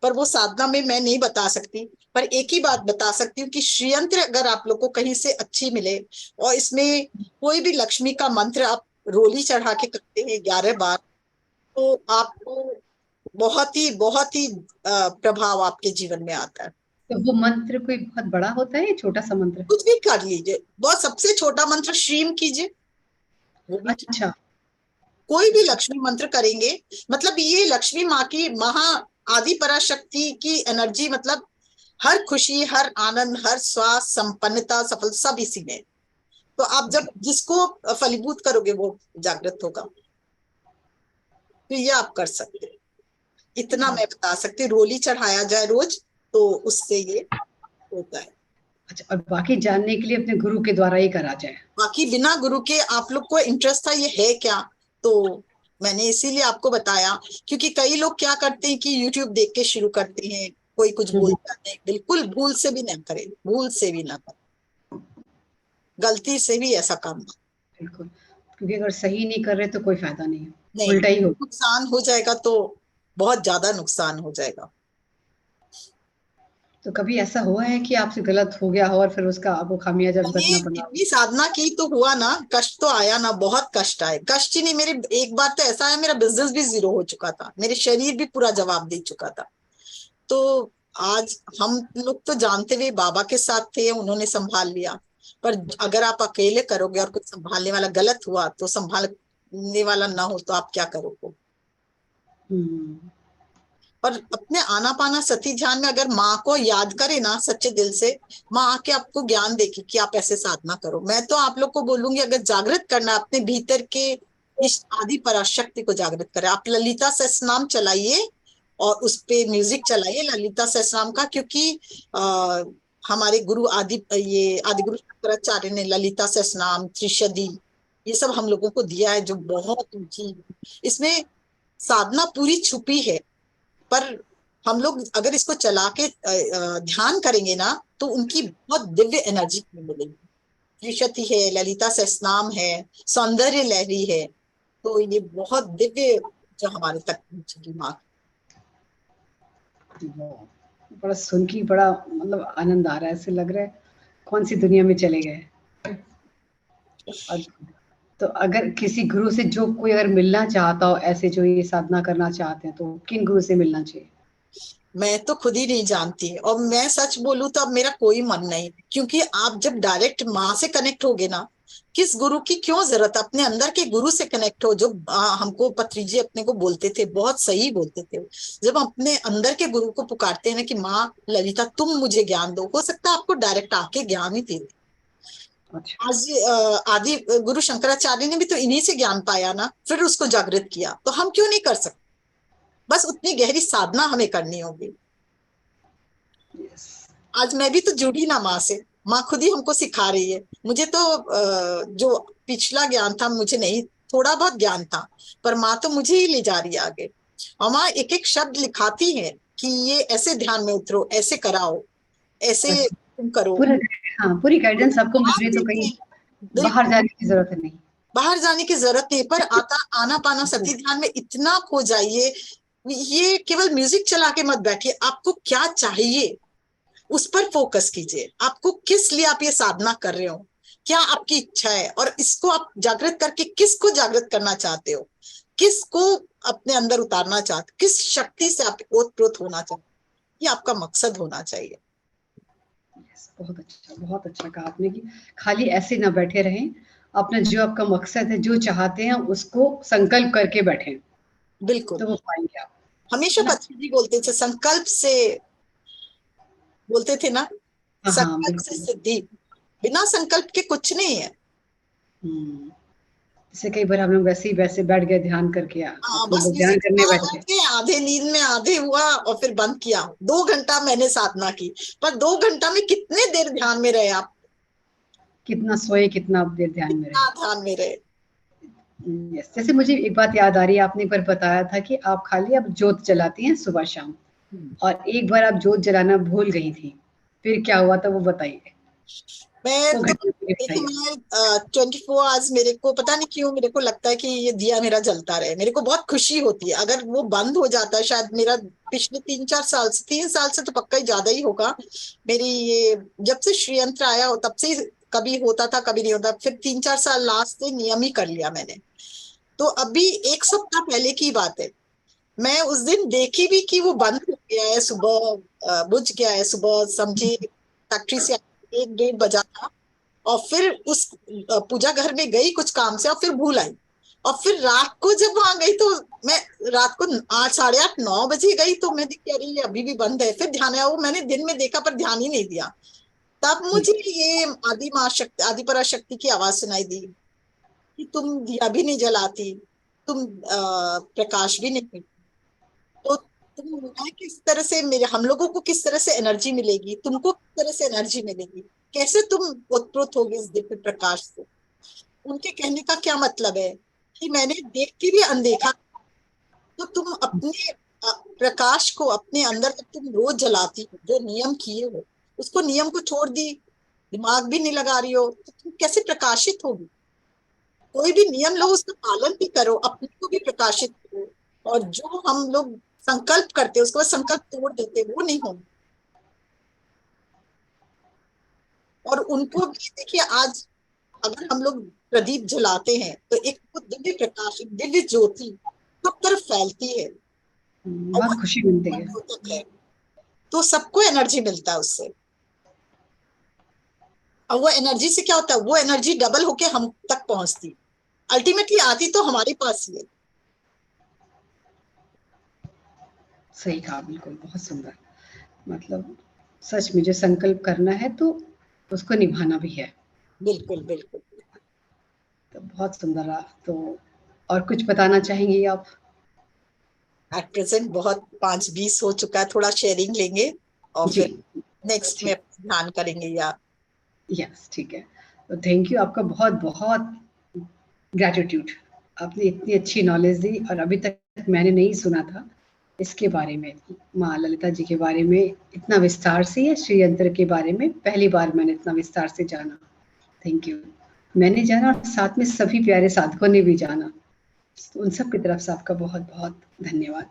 पर वो साधना में मैं नहीं बता सकती। पर एक ही बात बता सकती हूँ कि श्रीयंत्र अगर आप लोग को कहीं से अच्छी मिले और इसमें कोई भी लक्ष्मी का मंत्र आप रोली चढ़ा के करते हैं 11 बार, तो आपको बहुत ही प्रभाव आपके जीवन में आता है। तो वो मंत्र कोई बहुत बड़ा होता है, छोटा सा मंत्र? कुछ भी कर लीजिए, बहुत सबसे छोटा मंत्र श्रीम कीजिए। अच्छा, कोई भी लक्ष्मी मंत्र करेंगे, मतलब ये लक्ष्मी माँ की महा आदि पराशक्ति की एनर्जी, मतलब हर खुशी, हर आनंद, हर स्वास्थ्य, संपन्नता, सफल सब इसी में। तो आप जब जिसको फलीभूत करोगे वो जागृत होगा। तो ये आप कर सकते हैं, इतना मैं बता सकती। रोली चढ़ाया जाए रोज तो उससे ये होता है। अच्छा, और बाकी जानने के लिए अपने गुरु के द्वारा ही करा जाए। बाकी बिना गुरु के, आप लोग को इंटरेस्ट था ये है क्या, तो मैंने इसीलिए आपको बताया। क्योंकि कई लोग क्या करते हैं कि YouTube देख के शुरू करते हैं, कोई कुछ बोल जाते हैं। बिल्कुल भूल से भी ना करें, भूल से भी ना करें, गलती से भी ऐसा काम ना। बिल्कुल, क्योंकि अगर सही नहीं कर रहे तो कोई फायदा नहीं है, उल्टा ही हो। नुकसान हो जाएगा, तो बहुत ज्यादा नुकसान हो जाएगा। तो कभी ऐसा हुआ है कि आपसे गलत हो गया हो और फिर उसका आपको खामियाजा भुगतना पड़ा? इतनी साधना की तो हुआ ना, कष्ट तो आया ना, बहुत कष्ट आए। कष्ट ही नहीं, मेरे एक बार तो ऐसा है मेरा बिजनेस भी 0 हो चुका था, मेरे शरीर भी पूरा जवाब दे चुका था। तो आज हम लोग तो जानते हुए बाबा के साथ थे, उन्होंने संभाल लिया। पर अगर आप अकेले करोगे और कुछ संभालने वाला गलत हुआ तो संभालने वाला ना हो तो आप क्या करोगे? और अपने आनापाना सती ध्यान में अगर माँ को याद करे ना सच्चे दिल से, माँ आके आपको ज्ञान देगी कि आप ऐसे साधना करो। मैं तो आप लोग को बोलूंगी अगर जागृत करना अपने भीतर के इस आदि पराशक्ति को जागृत करें। आप ललिता सहस्रनाम चलाइए और उस पे म्यूजिक चलाइए ललिता सहस्रनाम का, क्योंकि हमारे गुरु आदिगुरु शंकराचार्य ने ललिता सहस्रनाम, त्रिशदी, ये सब हम लोगों को दिया है, जो बहुत ऊंची, इसमें साधना पूरी छुपी है। पर हम लोग अगर इसको चला के ध्यान करेंगे ना तो उनकी बहुत दिव्य एनर्जी मिलेगी। त्रिशती है, ललिता सहस्रनाम है, सौंदर्य लहरी है, तो ये बहुत दिव्य जो हमारे तक पहुंचेगी माँ। बड़ा सुन के बड़ा मतलब आनंद आ रहा है, ऐसे लग रहा है कौन सी दुनिया में चले गए। तो अगर किसी गुरु से जो कोई अगर मिलना चाहता हो, ऐसे जो ये साधना करना चाहते हैं, तो किन गुरु से मिलना चाहिए? मैं तो खुद ही नहीं जानती, और मैं सच बोलूं तो अब मेरा कोई मन नहीं, क्योंकि आप जब डायरेक्ट माँ से कनेक्ट होगे ना, किस गुरु की क्यों जरूरत, अपने अंदर के गुरु से कनेक्ट हो। जो हमको पत्री जी अपने को बोलते थे, बहुत सही बोलते थे, जब हम अपने अंदर के गुरु को पुकारते हैं ना कि माँ ललिता तुम मुझे ज्ञान दो, हो सकता है आपको डायरेक्ट आके ज्ञान ही दे दे। अच्छा। आज आदि गुरु शंकराचार्य ने भी तो इन्हीं से ज्ञान पाया ना, फिर उसको जागृत किया, तो हम क्यों नहीं कर सकते? बस उतनी गहरी साधना हमें करनी होगी। यस। आज मैं भी तो जुड़ी ना माँ से, माँ खुद ही हमको सिखा रही है। मुझे तो जो पिछला ज्ञान था मुझे नहीं, थोड़ा बहुत ज्ञान था, पर माँ तो मुझे ही ले जा रही है आगे। और माँ एक एक शब्द लिखाती है कि ये ऐसे ध्यान में उतरो, ऐसे कराओ, ऐसे अच्छा। तुम करो। पूरा, हाँ, पूरी गाइडेंस आपको मिल रही है, तो देते कहीं हैं, बाहर बिल्कुल जाने की जरूरत नहीं। बाहर जाने की जरूरत नहीं, पर आना पाना सती ध्यान में इतना खो जाइए। ये केवल म्यूजिक चला के मत बैठिए, आपको क्या चाहिए उस पर फोकस कीजिए। आपको किस लिए आप ये साधना कर रहे हो, क्या आपकी इच्छा है, और इसको आप जागृत करके किसको जागृत करना चाहते हो, किसको अपने अंदर उतारना चाहते हो, किस शक्ति से आप ओतप्रोत होना चाहते हो, ये आपका मकसद होना चाहिए। Yes, बहुत अच्छा कहा आपने कि खाली ऐसे ना बैठे रहें, अपना जो आपका मकसद है, जो चाहते हैं उसको संकल्प करके बैठें, बिल्कुल, तो वो पाएंगे आप, हमेशा है ना? पत्नी जी बोलते थे संकल्प से, बोलते थे ना, हाँ हाँ, संकल्प से बिल्कुल। सिद्धि, बिना संकल्प के कुछ नहीं है। जैसे कई बार हम लोग वैसे बैठ गए ध्यान करके, हाँ, अपने बस लोग ध्यान म्यूजिक करने बैठ गए। के आधे नींद में आधे हुआ और फिर बंद किया। 2 घंटा मैंने साधना की, पर 2 घंटा में कितने देर ध्यान में रहे आप, कितना सोए, कितना आप देर ध्यान में कितना रहे। ध्यान में रहे। यस, जैसे मुझे एक बात याद आ रही है, आपने एक बार बताया था कि आप खाली आप जोत जलाती हैं सुबह शाम, और एक बार आप जोत जलाना भूल गई थी, फिर क्या हुआ था वो बताइए, मैं वो तो घटना मुझे देखिए, बताइए। मैं 24 आवर्स, मेरे को पता नहीं क्यों मेरे को लगता है कि ये दिया मेरा जलता रहे, मेरे को बहुत खुशी होती है। अगर वो बंद हो जाता है, शायद मेरा पिछले 3-4 साल से, 3 साल से तो पक्का ही ज्यादा ही होगा, मेरी ये जब से श्री यंत्र आया हो तब से कभी होता था कभी नहीं होता, फिर 3-4 साल लास्ट से नियम ही कर लिया मैंने। तो अभी 1 सप्ताह पहले की बात है, मैं उस दिन देखी भी कि वो बंद हो गया है, सुबह बुझ गया है, सुबह समझिए फैक्ट्री से 1-1:30 बजा था, और फिर उस पूजा घर में गई कुछ काम से, और फिर भूल आई, और फिर रात को जब वहां गई तो मैं रात को 8, 8:30, 9 बजे गई, तो मैं देखी अरे ये अभी भी बंद है, फिर ध्यान आया, वो मैंने दिन में देखा पर ध्यान ही नहीं दिया। तब मुझे ये आदि माँ शक्ति, आदि पराशक्ति की आवाज सुनाई दी कि तुम दिया भी नहीं जलाती, तुम प्रकाश भी नहीं करती, तो तुम मैं किस तरह से, मेरे हम लोगों को किस तरह से एनर्जी मिलेगी, तुमको किस तरह से एनर्जी मिलेगी, कैसे तुम उत्प्रोत होगी इस दिव्य प्रकाश से। उनके कहने का क्या मतलब है कि मैंने देख के भी अनदेखा, तो तुम अपने प्रकाश को अपने अंदर जब तुम रोज जलाती हो, जो नियम किए हो उसको, नियम को छोड़ दी, दिमाग भी नहीं लगा रही हो, तो तुम कैसे प्रकाशित होगी। कोई भी नियम लो, उसका पालन भी करो, अपने को भी प्रकाशित करो, और जो हम लोग संकल्प करते हैं उसके बाद संकल्प तोड़ देते हैं, वो नहीं होना। और उनको भी देखिए, आज अगर हम लोग प्रदीप जलाते हैं तो एक वो दिव्य प्रकाश, एक दिव्य ज्योति सब तरफ फैलती है, और वो बहुत खुशी मिलती है। द्योतक है, तो सबको एनर्जी मिलता है उससे। और वो एनर्जी से क्या होता है, वो एनर्जी डबल होके हम तक पहुंचती, अल्टीमेटली आती तो हमारे पास ही है। सही कहा, बिल्कुल, बहुत सुंदर। मतलब सच में जो संकल्प करना है तो उसको निभाना भी है। बिल्कुल बिल्कुल। तो बहुत सुंदर रहा। तो और कुछ बताना चाहेंगी आप? एट प्रेजेंट बहुत 5:20 हो चुका है, थोड़ा शेयरिंग लेंगे और जी, फिर नेक्स्ट में ठीक, ध्यान करेंगे या। यस, ठीक है। तो थैंक यू, आपका बहुत बहुत ग्रैटिट्यूड। आपने इतनी अच्छी नॉलेज दी, और अभी तक मैंने नहीं सुना था इसके बारे में, माँ ललिता जी के बारे में इतना विस्तार से, या श्री यंत्र के बारे में पहली बार मैंने इतना विस्तार से जाना। Thank you. मैंने जाना, और साथ में सभी प्यारे साधकों ने भी जाना, तो उन सब की तरफ से आपका बहुत बहुत धन्यवाद।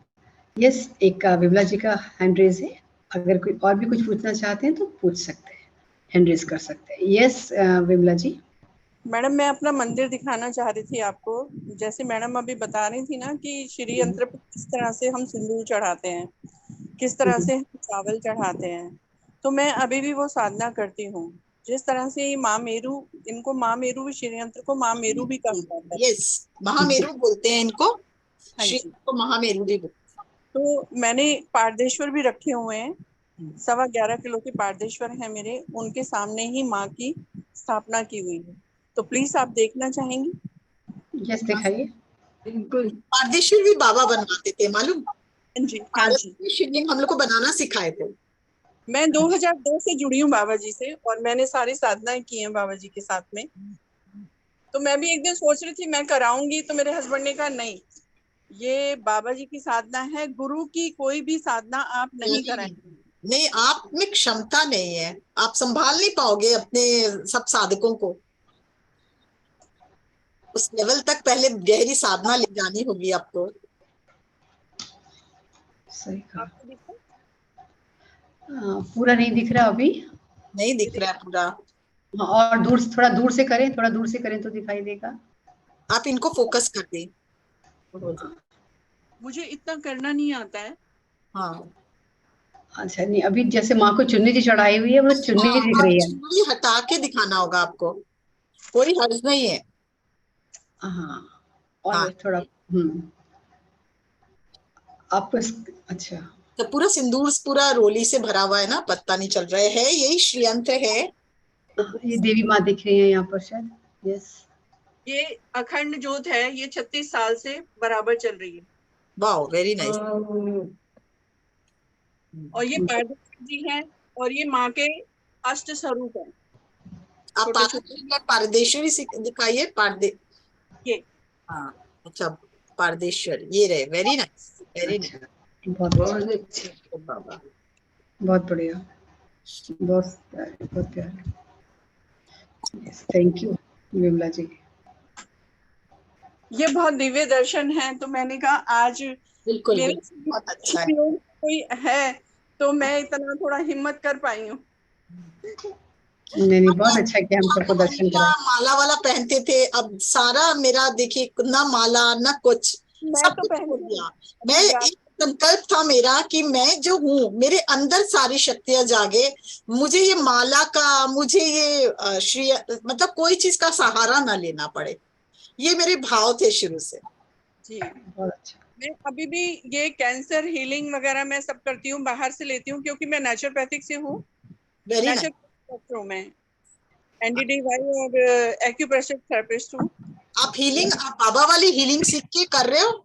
यस, एक विमला जी का हैंड रेज है, अगर कोई और भी कुछ पूछना चाहते हैं तो पूछ सकते हैं, हैंड रेज कर सकते हैं। यस, विमला जी। मैडम, मैं अपना मंदिर दिखाना चाह रही थी आपको। जैसे मैडम अभी बता रही थी ना कि श्री यंत्र पर किस तरह से हम सिंदूर चढ़ाते हैं, किस तरह से हम चावल चढ़ाते हैं। तो मैं अभी भी वो साधना करती हूँ। जिस तरह से ये माँ मेरू, इनको माँ मेरू भी, श्री यंत्र को माँ मेरू भी कहा जाता है। यस, महामेरु बोलते हैं इनको, हाँ श्री जी। को महामेरु भी बोलते तो मैंने पारदेश्वर भी रखे हुए हैं, 11.25 किलो के पारदेश्वर हैं मेरे, उनके सामने ही माँ की स्थापना की हुई है। तो प्लीज आप देखना चाहेंगी? यस, दिखाइए। बिल्कुल। हैं। पारदेश्वर भी बाबा बनवाते थे, मालूम? हाँ जी, हाँ भारत जी। में शिवलिंग हम लोग को बनाना सिखाए थे। मैं 2002 से जुड़ी हूँ बाबा जी से, और मैंने सारी साधनाएं की हैं बाबा जी के साथ में। तो मैं भी एक दिन सोच रही थी मैं कराऊंगी, तो मेरे हस्बैंड ने कहा नहीं, ये बाबा जी की साधना है, गुरु की कोई भी साधना आप नहीं कराएंगे। नहीं, आप में क्षमता नहीं है, आप संभाल नहीं पाओगे अपने सब साधकों को। उस लेवल तक पहले गहरी साधना ले जानी होगी आपको। सही कहा। आपको दिखा? पूरा नहीं दिख रहा अभी। नहीं दिख रहा है पूरा। हाँ, और दूर, थोड़ा दूर से करें, थोड़ा दूर से करें तो दिखाई देगा। आप इनको फोकस कर दें। मुझे इतना करना नहीं आता है। हाँ अच्छा, नहीं, अभी जैसे माँ को चुन्नी जी चढ़ाई हुई है, वो चुन्नी हाँ, दिख आप रही है। चुनरी हटा के दिखाना होगा आपको, कोई हर्ज नहीं है। हाँ, और हाँ, थोड़ा आपको अच्छा, तो पूरा सिंदूर पूरा रोली से भरा हुआ है ना, पता नहीं चल रहा है, यही श्रीयंत्र है। ये देवी माँ दिख रही है यहाँ पर शायद। यस, ये अखंड ज्योत है, ये 36 साल से बराबर चल रही है। वाह, वेरी नाइस। और ये पारदेश्वर जी हैं, और ये माँ के अष्ट स्वरूप हैं, आप छोटे छोटे। पारदेश्वरी दिखाइए, ये हाँ, अच्छा, पारदेश्वर ये रहे, वेरी नाइस, वेरी नाइस। बहुत बहुत अच्छे। बाबा, बहुत बढ़िया, बहुत प्यारे, बहुत प्यारे। यस, थैंक यू विमला जी। ये बहुत दिव्य दर्शन है। तो मैंने कहा आज बिल्कुल मेरे बिल्कुल, बहुत अच्छा है। सहयोग कोई है, तो मैं इतना थोड़ा हिम्मत कर पाई हूँ। नहीं नहीं, बहुत अच्छा है कि हम सबको दर्शन हमेशा करें। माला वाला पहनते थे, अब सारा मेरा देखिए, ना माला ना कुछ, मैं सब तो कुछ छोड़ पहनती हूँ दिया। मैं अभी। एक संकल्प था मेरा कि मैं जो हूँ, मेरे अंदर सारी शक्तियां जागे, मुझे ये माला का, मुझे ये श्री मतलब कोई चीज का सहारा ना लेना पड़े, ये मेरे भाव थे शुरू से। जी, बहुत अच्छा। मैं अभी भी ये कैंसर हीलिंग वगैरह मैं सब करती हूँ, बाहर से लेती हूँ, क्योंकि मैं नेचुरोपैथिक से हूँ। Very nice. नेचुरोपैथिक डॉक्टर हूँ मैं, NDDY और एक्यूप्रेशर थेरेपिस्ट हूँ। आप हीलिंग, आप बाबा वाली हीलिंग सीख के कर रहे हो?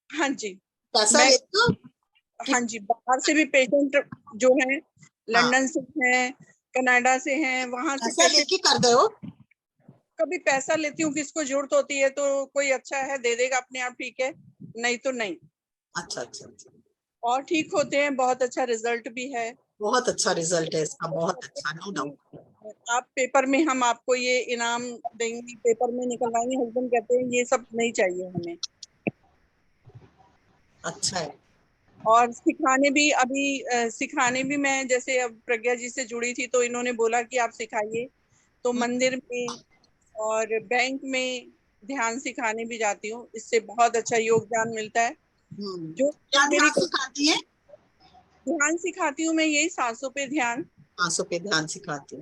हाँ जी। पैसा मैं, लेते हो? हाँ जी, बाहर से भी पेशेंट जो हैं, हाँ, लंदन से हैं, कनाडा से हैं, वहां से पैसा पेशेंट। लेके कर रहे हो? कभी पैसा लेती हूँ, किसको जरूरत होती है तो कोई अच्छा है दे देगा अपने आप, ठीक है, नहीं तो नहीं। अच्छा अच्छा अच्छा, और ठीक होते हैं, बहुत अच्छा रिजल्ट भी है। बहुत अच्छा रिजल्ट है इसका, बहुत अच्छा, नो डाउट। आप पेपर में, हम आपको ये इनाम देंगे, पेपर में निकलवाएंगे। हस्बैंड कहते हैं ये सब नहीं चाहिए हमें। अच्छा है। और सिखाने भी अभी सिखाने भी मैं, जैसे अब प्रज्ञा जी से जुड़ी थी तो इन्होंने बोला कि आप सिखाइए, तो मंदिर में और बैंक में ध्यान सिखाने भी जाती हूँ। इससे बहुत अच्छा योगदान मिलता है। जो क्या मेरी ध्यान सिखाती है? ध्यान सिखाती हूँ मैं, यही सांसों पे ध्यान। आंसू पे ध्यान सिखाती है।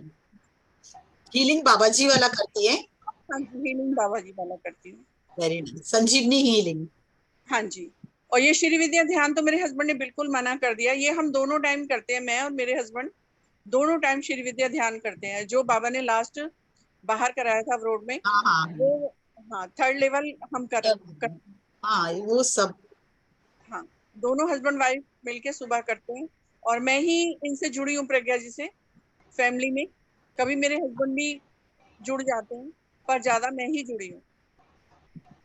हीलिंग बाबा जी वाला करती है? हाँ जी, हीलिंग बाबा जी वाला करती हूँ। वेरी नाइस, संजीवनी हीलिंग। हाँ जी। और ये श्री विद्या ध्यान तो मेरे हस्बैंड ने बिल्कुल मना कर दिया। ये हम दोनों टाइम करते हैं, मैं और मेरे हस्बैंड दोनों टाइम श्री विद्या ध्यान करते हैं। जो बाबा ने लास्ट बाहर कराया था रोड में, हाँ हाँ वो, हाँ, 3rd लेवल हम कर। हाँ, वो सब। हाँ, दोनों हस्बैंड वाइफ मिलके सुबह करते हैं। और मैं ही इनसे जुड़ी हूँ प्रज्ञा जी से, फैमिली में। कभी मेरे हस्बैंड भी जुड़ जाते हैं, पर ज्यादा मैं ही जुड़ी हूँ।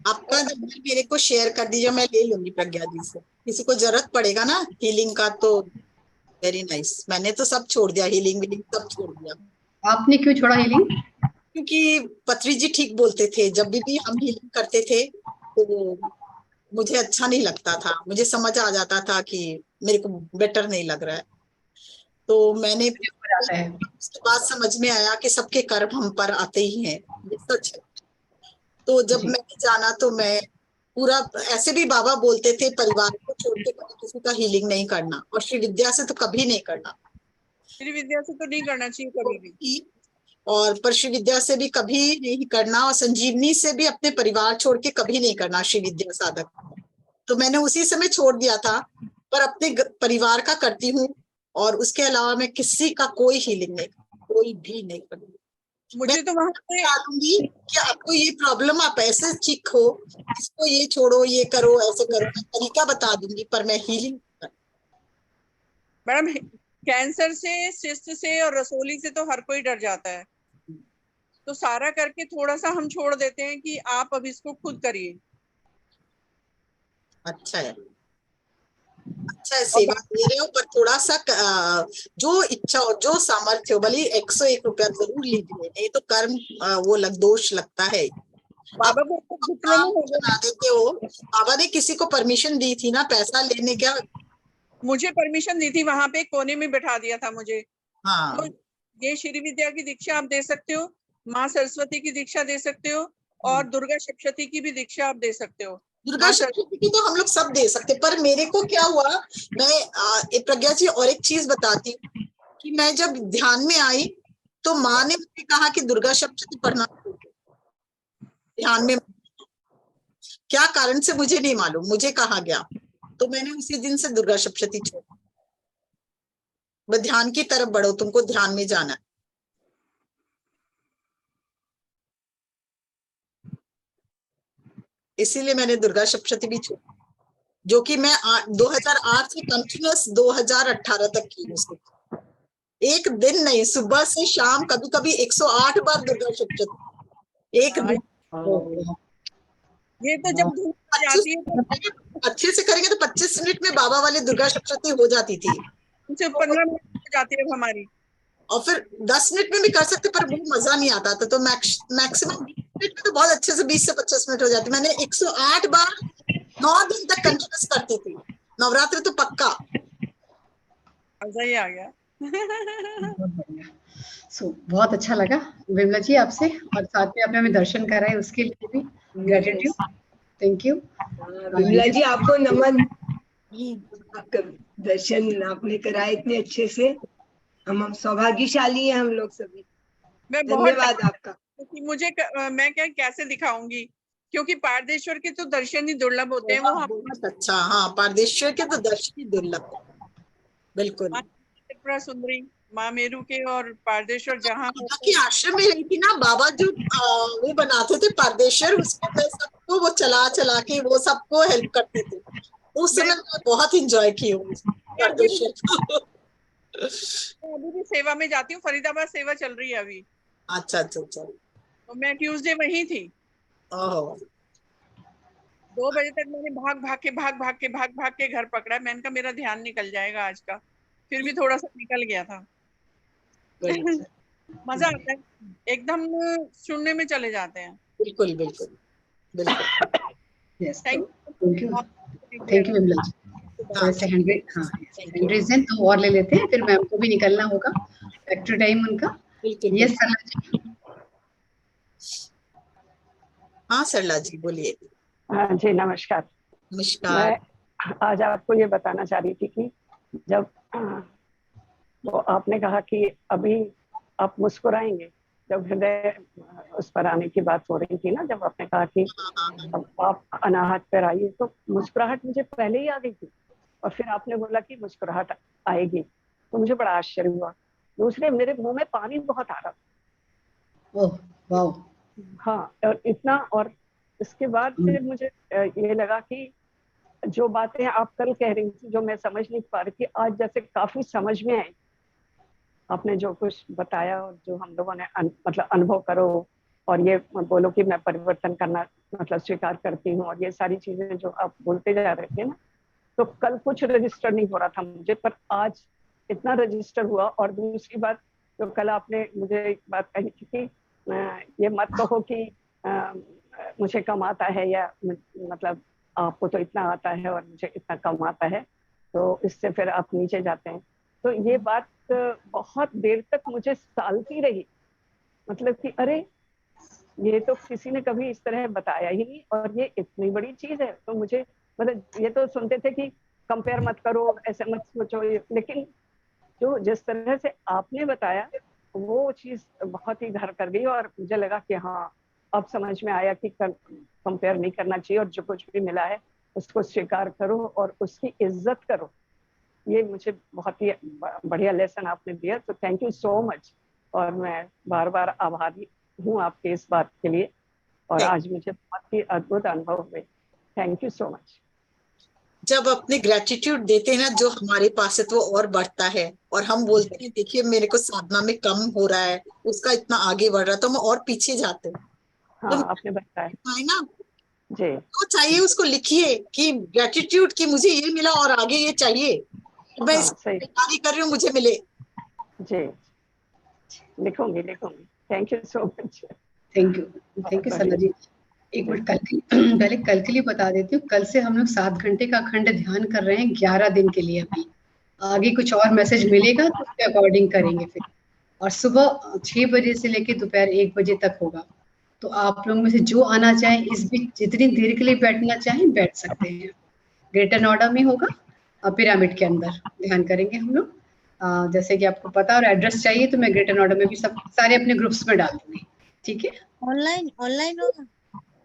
आपका और नंबर मेरे को शेयर कर दीजिए, मैं ले लूंगी प्रज्ञा जी से, किसी को जरूरत पड़ेगा ना हीलिंग का तो। वेरी नाइस, मैंने तो सब छोड़ दिया, हीलिंग वीलिंग सब छोड़ दिया। आपने क्यों छोड़ा हीलिंग? क्योंकि पत्री जी ठीक बोलते थे, जब भी हम हीलिंग करते थे तो मुझे अच्छा नहीं लगता था, मुझे समझ आ जाता था कि मेरे को बेटर नहीं लग रहा है। तो मैंने हो जाता है। उसके बाद समझ में आया कि सबके कर्म हम पर आते ही हैं, ये सच है। तो जब जी, मैंने जाना तो मैं पूरा ऐसे भी बाबा बोलते थे परिवार को छोड़ के कभी किसी का हीलिंग नहीं करना, और श्री विद्या से तो कभी नहीं करना। श्री विद्या से तो नहीं करना चाहिए कभी भी। और पर श्री विद्या से भी कभी नहीं करना, और संजीवनी से भी अपने परिवार छोड़ के कभी नहीं करना श्री विद्या साधक। तो मैंने उसी समय छोड़ दिया था, पर अपने परिवार का करती हूँ, और उसके अलावा मैं किसी का कोई हीलिंग नहीं, कोई भी नहीं करूंगी। मुझे तो वहां पे डालूंगी कि आपको ये प्रॉब्लम, आप ऐसे ठीक हो, इसको ये छोड़ो, ये करो, ऐसे करो, मैं तरीका बता दूंगी, पर मैं हीलिंग। मैडम कैंसर से, सिस्ट से और रसोली से तो हर कोई डर जाता है, तो सारा करके थोड़ा सा हम छोड़ देते हैं कि आप अब इसको खुद करिए। अच्छा है, अच्छा है, सेवा दे रहे हो, पर थोड़ा सा जो इच्छा हो, जो सामर्थ्य हो, भले 101 रुपया जरूर लीजिए, नहीं तो कर्म वो दोष लगता है। बाबा को घुटनों में हो गया। बना देते हो। बाबा ने किसी को परमिशन दी थी ना पैसा लेने का? मुझे परमिशन दी थी, वहां पे कोने में बैठा दिया था मुझे। हाँ, तो ये श्री विद्या की दीक्षा आप दे सकते हो, माँ सरस्वती की दीक्षा दे सकते हो, और दुर्गा सप्तशती की भी दीक्षा आप दे सकते हो। दुर्गा सप्तशती की तो हम लोग सब दे सकते, पर मेरे को क्या हुआ, मैं प्रज्ञा जी और एक चीज बताती हूँ कि मैं जब ध्यान में आई तो माँ ने मुझे कहा कि दुर्गा सप्तशती पढ़ना ध्यान में। क्या कारण से मुझे नहीं मालूम, मुझे कहा गया, तो मैंने उसी दिन से दुर्गा सप्तशती छोड़ा। मैं ध्यान की तरफ बढ़ो, तुमको ध्यान में जाना है। इसीलिए मैंने दुर्गा सप्तशती भी छोड़ी, जो कि मैं 2008 से कंटिन्यूअस 2018 तक की उसको। एक दिन नहीं, सुबह से शाम, कभी कभी 108 बार दुर्गा सप्तशती एक दिन। ये तो जब धूप आ जाती है तो अच्छे से करेंगे तो 25 मिनट में बाबा वाली दुर्गा सप्तशती हो जाती थी, उनसे 15 मिनट हो जाती है हमारी। और फिर 10 मिनट में भी कर सकते, पर वो मजा नहीं आता था। तो मैक्सिमम 20 मिनट में तो बहुत अच्छे से 20 से 25 मिनट हो जाती। मैंने 108 बार 9 दिन तक कंटिन्यूस करती थी, नवरात्रि तो पक्का। मजा ही आ गया। बहुत बढ़िया। बहुत अच्छा लगा विमला जी आपसे, और साथ में आपने हमें दर्शन कराए, उसके लिए भी ग्रेटिट्यूड, थैंक यू। विमला जी आपको नमन, आपका दर्शन आपने कराए इतने अच्छे से, हम सौभाग्यशाली हैं हम लोग सभी। मैं धन्यवाद आपका। क्योंकि मैं कैसे दिखाऊंगी, क्योंकि पारदेश्वर के तो दर्शन ही दुर्लभ होते हैं। वो बहुत अच्छा, हाँ, पारदेश्वर के तो दर्शन ही दुर्लभ है, बिल्कुल। त्रिपुरा सुंदरी माँ मेरू के और पारदेश्वर जहाँ के आश्रम में रही थी ना, बाबा जो वो बनाते थे पारदेश्वर, उसको मैं सबको वो चला चला के वो सबको हेल्प करते थे। उस समय मैं बहुत इंजॉय की हूँ पारदेश्वर को। अभी भी सेवा में जाती हूँ, फरीदाबाद सेवा चल रही है अभी। अच्छा अच्छा अच्छा। तो मैं ट्यूसडे वहीं थी। ओह, 2 बजे तक मैंने भाग भाग के घर पकड़ा। मैंने कहा मेरा ध्यान निकल जाएगा आज का, फिर भी थोड़ा सा निकल गया था। मजा आता है, एकदम सुनने में चले जाते हैं। बिल्कुल बिल्कुल बिल्कुल। Yes, thank thank you Vimala ji. तो ऐसे हैंड रेज हैं, तो और ले लेते हैं, फिर मैम को भी निकलना होगा, बैक टू टाइम उनका। यस सरला जी। हाँ सरला जी बोलिए। हाँ जी नमस्कार। नमस्कार। मैं आज आपको ये बताना चाह रही थी कि जब वो आपने कहा कि अभी आप मुस्कुराएंगे, जब हृदय उस पर आने की बात हो रही थी ना, जब आपने कहा कि अब आप अनाहत पर आइए, तो मुस्कुराहट मुझे पहले ही आ गई थी, और फिर आपने बोला कि मुस्कुराहट आएगी, तो मुझे बड़ा आश्चर्य हुआ। दूसरे मेरे मुंह में पानी बहुत आ रहा था। Oh wow. हाँ, और इतना, और इसके बाद फिर मुझे ये लगा कि जो बातें आप कल कह रही थी, जो मैं समझ नहीं पा रही थी, आज जैसे काफी समझ में आई। आपने जो कुछ बताया और जो हम लोगों ने मतलब अनुभव करो, और ये बोलो कि मैं परिवर्तन करना मतलब स्वीकार करती हूँ, और ये सारी चीजें जो आप बोलते जा रहे थे ना, तो कल कुछ रजिस्टर नहीं हो रहा था मुझे, पर आज इतना रजिस्टर हुआ। और दूसरी बात, जो कल आपने मुझे एक बात कही थी कि ये मत कहो कि मुझे कम आता है, या मतलब आपको तो इतना आता है और मुझे इतना कम आता है, तो इससे फिर आप नीचे जाते हैं। तो ये बात बहुत देर तक मुझे सालती रही, मतलब कि अरे ये तो किसी ने कभी इस तरह बताया ही नहीं, और ये इतनी बड़ी चीज है। तो मुझे मतलब ये तो सुनते थे कि कंपेयर मत करो, ऐसे मत सोचो, लेकिन जो जिस तरह से आपने बताया वो चीज बहुत ही घर कर गई, और मुझे लगा कि हाँ अब समझ में आया कि कंपेयर नहीं करना चाहिए, और जो कुछ भी मिला है उसको स्वीकार करो और उसकी इज्जत करो। ये मुझे बहुत ही बढ़िया लेसन आपने दिया, तो थैंक यू सो मच। और मैं बार बार आभारी हूँ आपके इस बात के लिए, और आज मुझे बहुत ही अद्भुत अनुभव हुए। Thank you so much. जब अपने ग्रेटिट्यूड देते हैं ना जो हमारे पास है, तो वो और बढ़ता है, और हम बोलते हैं देखिए मेरे को साधना में कम हो रहा है, उसका इतना आगे बढ़ रहा है, तो हम और पीछे जाते हैं। तो हाँ आपने बताया है ना, जी। तो चाहिए उसको लिखिए कि ग्रेटिट्यूड कि मुझे ये मिला और आगे ये चाहिए, तो मैं हाँ इसकी सही तैयारी कर रही हूँ, मुझे मिले। जी, लिखूंगी लिखूंगी। Thank you so much. Thank you Sana ji. एक मिनट पहले कल के लिए बता देती हूँ। कल से हम लोग 7 घंटे का अखंड ध्यान कर रहे हैं 11 दिन के लिए। अभी आगे कुछ और मैसेज मिलेगा तो उसके अकॉर्डिंग करेंगे फिर। और सुबह 6 बजे से लेके दोपहर 1 बजे तक होगा। तो आप लोग में से जो आना चाहे इस बीच जितनी देर के लिए बैठना चाहें बैठ सकते हैं। ग्रेटर नोएडा में होगा, पिरामिड के अंदर ध्यान करेंगे हम लोग। जैसे कि आपको पता और एड्रेस चाहिए तो मैं ग्रेटर नोएडा में भी सब सारे अपने ग्रुप्स में डाल दूंगी। ठीक है, ऑनलाइन ऑनलाइन होगा?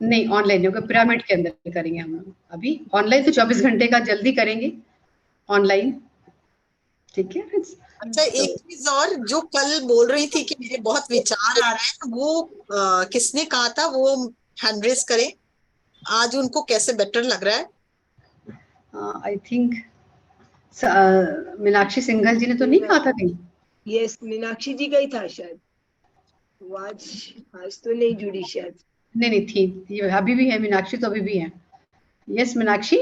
नहीं ऑनलाइन होगा, पिरामिड के अंदर करेंगे हम लोग। अभी ऑनलाइन तो 24 घंटे का जल्दी करेंगे ऑनलाइन। ठीक है फ्रेंड्स। अच्छा, एक चीज और, जो कल बोल रही थी कि मेरे बहुत विचार आ रहे हैं, वो किसने कहा था वो हैंड रेस करें, आज उनको कैसे बेटर लग रहा है? आई थिंक मीनाक्षी सिंघल जी ने तो नहीं कहा था कहीं? यस, मीनाक्षी जी का ही था शायद। वो आज तो नहीं जुड़ी शायद। नहीं थी, ये अभी भी है मीनाक्षी, तो अभी भी है। यस मीनाक्षी,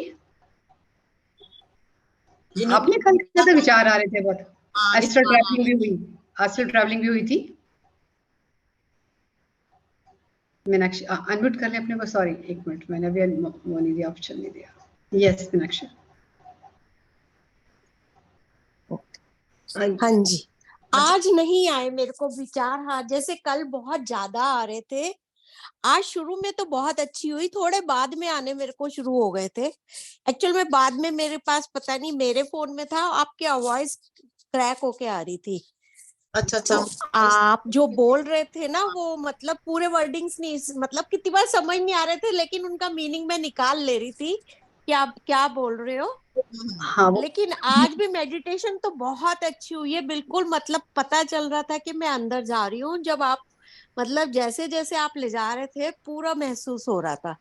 आपने कल कैसे विचार आ रहे थे बहुत? एस्ट्रल ट्रैवलिंग भी हुई, एस्ट्रल ट्रैवलिंग भी हुई थी। मीनाक्षी अनम्यूट कर ले अपने को। सॉरी एक मिनट, मैंने अभी वो नहीं दिया, ऑप्शन नहीं दिया। यस मीनाक्षी। हाँ जी। आज नहीं आए मेरे को विचार, हाँ जैसे कल बहुत ज्यादा आ रहे थे। आज शुरू में तो बहुत अच्छी हुई, थोड़े बाद में आने मेरे को शुरू हो गए थे। एक्चुअल में बाद में मेरे पास पता नहीं मेरे फोन में था, आपकी आवाज क्रैक होके आ रही थी। अच्छा तो आप जो बोल रहे थे ना वो मतलब पूरे वर्डिंग्स नहीं, मतलब कितनी बार समझ नहीं आ रहे थे, लेकिन उनका मीनिंग मैं निकाल ले रही थी कि आप क्या बोल रहे हो। हाँ लेकिन आज भी मेडिटेशन तो बहुत अच्छी हुई है, बिल्कुल मतलब पता चल रहा था कि मैं अंदर जा रही हूँ। जब आप मतलब जैसे जैसे आप ले जा रहे थे पूरा महसूस हो रहा था।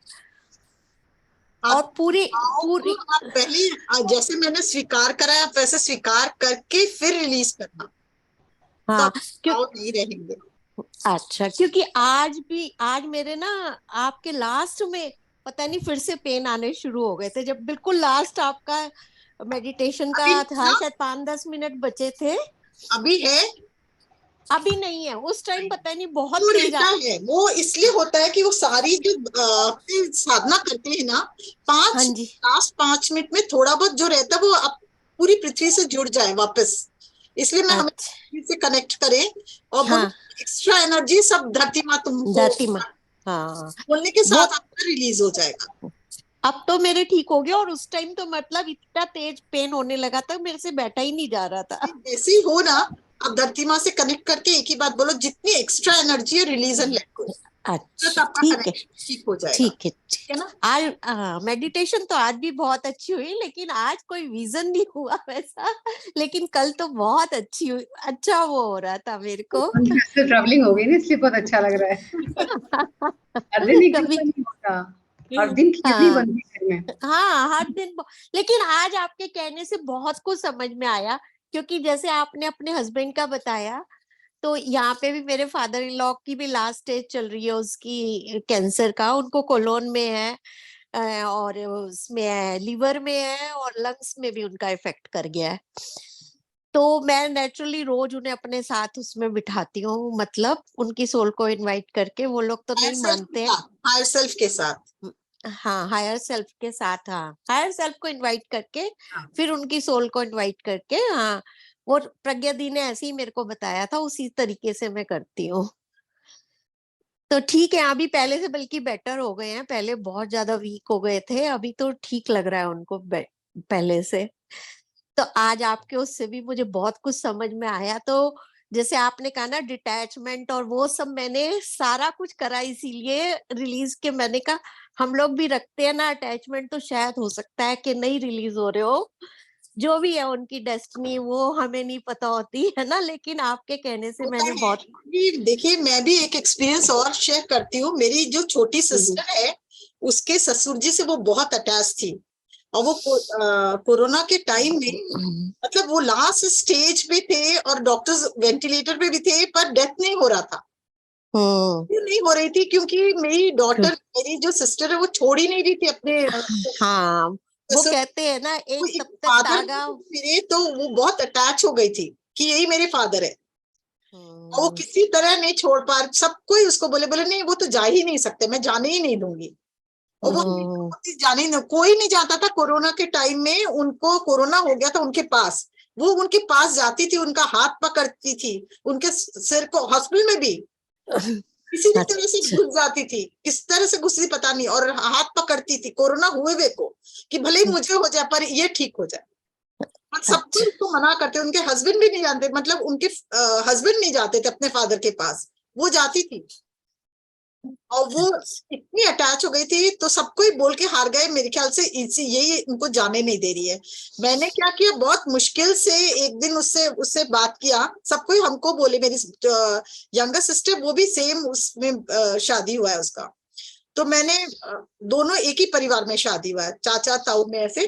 और पूरी आप पहले जैसे मैंने स्वीकार करा, आप वैसे स्वीकार करके फिर रिलीज करना। हाँ नहीं रहेंगे। अच्छा, क्योंकि आज मेरे ना आपके लास्ट में पता नहीं फिर से पेन आने शुरू हो गए थे, जब बिल्कुल लास्ट आपका मेडिटेशन का था, शायद 5-10 मिनट बचे थे। अभी है? अभी नहीं है, उस टाइम पता नहीं बहुत वो तेज रहता है। वो इसलिए होता है कि वो सारी जो साधना करते हैं ना, लास्ट 5 मिनट में थोड़ा बहुत जो रहता है वो अब पूरी पृथ्वी से जुड़ जाए वापस। इसलिए मैं हमें से कनेक्ट करें और हाँ। एक्स्ट्रा एनर्जी सब धरती माँ तुमको, धरती माँ, हाँ बोलने के साथ आपका रिलीज हो जाएगा। अब तो मेरे ठीक हो गया, और उस टाइम तो मतलब इतना तेज पेन होने लगा था, मेरे से बैठा ही नहीं जा रहा था। जैसे ही हो ना, आप धरती माँ से कनेक्ट करके एक ही बात बोलो, जितनी एक्स्ट्रा एनर्जी है रिलीज एंड लेट गो। अच्छा ठीक है, ठीक हो जाएगा। ठीक है ना। आज मेडिटेशन तो आज भी बहुत अच्छी हुई, लेकिन आज कोई विजन नहीं हुआ वैसा, लेकिन कल तो बहुत अच्छी हुई, अच्छा वो हो रहा था मेरे को। ट्रैवलिंग हो गई ना, इसलिए बहुत अच्छा लग रहा है। हर दिन कभी नहीं होता, हर दिन खींचनी बनती है। हाँ हर दिन लेकिन आज आपके कहने से बहुत कुछ समझ में आया, क्योंकि जैसे आपने अपने हस्बैंड का बताया, तो यहाँ पे भी मेरे फादर इन लॉ की भी लास्ट स्टेज चल रही है उसकी कैंसर का, उनको कोलोन में है और उसमें है, लीवर में है, और लंग्स में भी उनका इफेक्ट कर गया है। तो मैं नेचुरली रोज उन्हें अपने साथ उसमें बिठाती हूँ, मतलब उनकी सोल को इनवाइट करके। वो लोग तो नहीं मानते हैं, हायर सेल्फ के साथ। हाँ हायर सेल्फ के साथ, हाँ हायर सेल्फ को इनवाइट करके फिर उनकी सोल को इनवाइट करके। हाँ वो प्रज्ञा दी ने ऐसे ही मेरे को बताया था, उसी तरीके से मैं करती हूँ। तो ठीक है, अभी पहले से बल्कि बेटर हो गए हैं, पहले बहुत ज्यादा वीक हो गए थे, अभी तो ठीक लग रहा है उनको पहले से। तो आज आपके उससे भी मुझे बहुत कुछ समझ में आया। तो जैसे आपने कहा ना डिटैचमेंट और वो सब, मैंने सारा कुछ करा इसीलिए रिलीज के, मैंने कहा हम लोग भी रखते हैं ना अटैचमेंट, तो शायद हो सकता है कि नहीं रिलीज हो रहे हो, जो भी है उनकी डेस्टिनी वो हमें नहीं पता होती है ना, लेकिन आपके कहने से मैंने बहुत देखिए मैं भी एक एक्सपीरियंस और शेयर करती हूँ। मेरी जो छोटी सिस्टर है उसके ससुर जी से वो बहुत अटैच थी, और वो कोरोना के टाइम में मतलब वो लास्ट स्टेज पे थे और डॉक्टर्स वेंटिलेटर पे भी थे, पर डेथ नहीं हो रहा था। नहीं हो रही थी क्योंकि मेरी डॉटर, मेरी जो सिस्टर है वो छोड़ ही नहीं रही थी अपने हाँ, वो कहते हैं ना एक तब तक तागा मेरे, तो वो बहुत अटैच हो गई थी कि यही मेरे फादर है। वो किसी तरह नहीं छोड़ पा, सब कोई उसको बोले नहीं वो तो जा ही नहीं सकते, मैं जाने ही नहीं दूंगी। और वो जाने नहीं, कोई नहीं जाता था। कोरोना के टाइम में उनको कोरोना हो गया था उनके पास, वो उनके पास जाती थी, उनका हाथ पकड़ती थी, उनके सिर को हॉस्पिटल में भी किसी भी तरह से घुस जाती थी, किस तरह से घुसी पता नहीं, और हाथ पकड़ती थी कोरोना हुए वे को कि भले ही मुझे हो जाए पर ये ठीक हो जाए। और सब कोई उसको मना करते, उनके हस्बैंड भी नहीं जानते, मतलब उनके हस्बैंड नहीं जाते थे अपने फादर के पास, वो जाती थी। और वो इतनी अटैच हो गई थी, तो सबको ही बोल के हार गए मेरे ख्याल से, यही उनको जाने नहीं दे रही है। मैंने क्या किया, बहुत मुश्किल से एक दिन उससे बात किया। सबको ही हमको बोले, मेरी यंगर सिस्टर वो भी सेम उसमें शादी हुआ है उसका, तो मैंने दोनों एक ही परिवार में शादी हुआ है, चाचा ताऊ में ऐसे।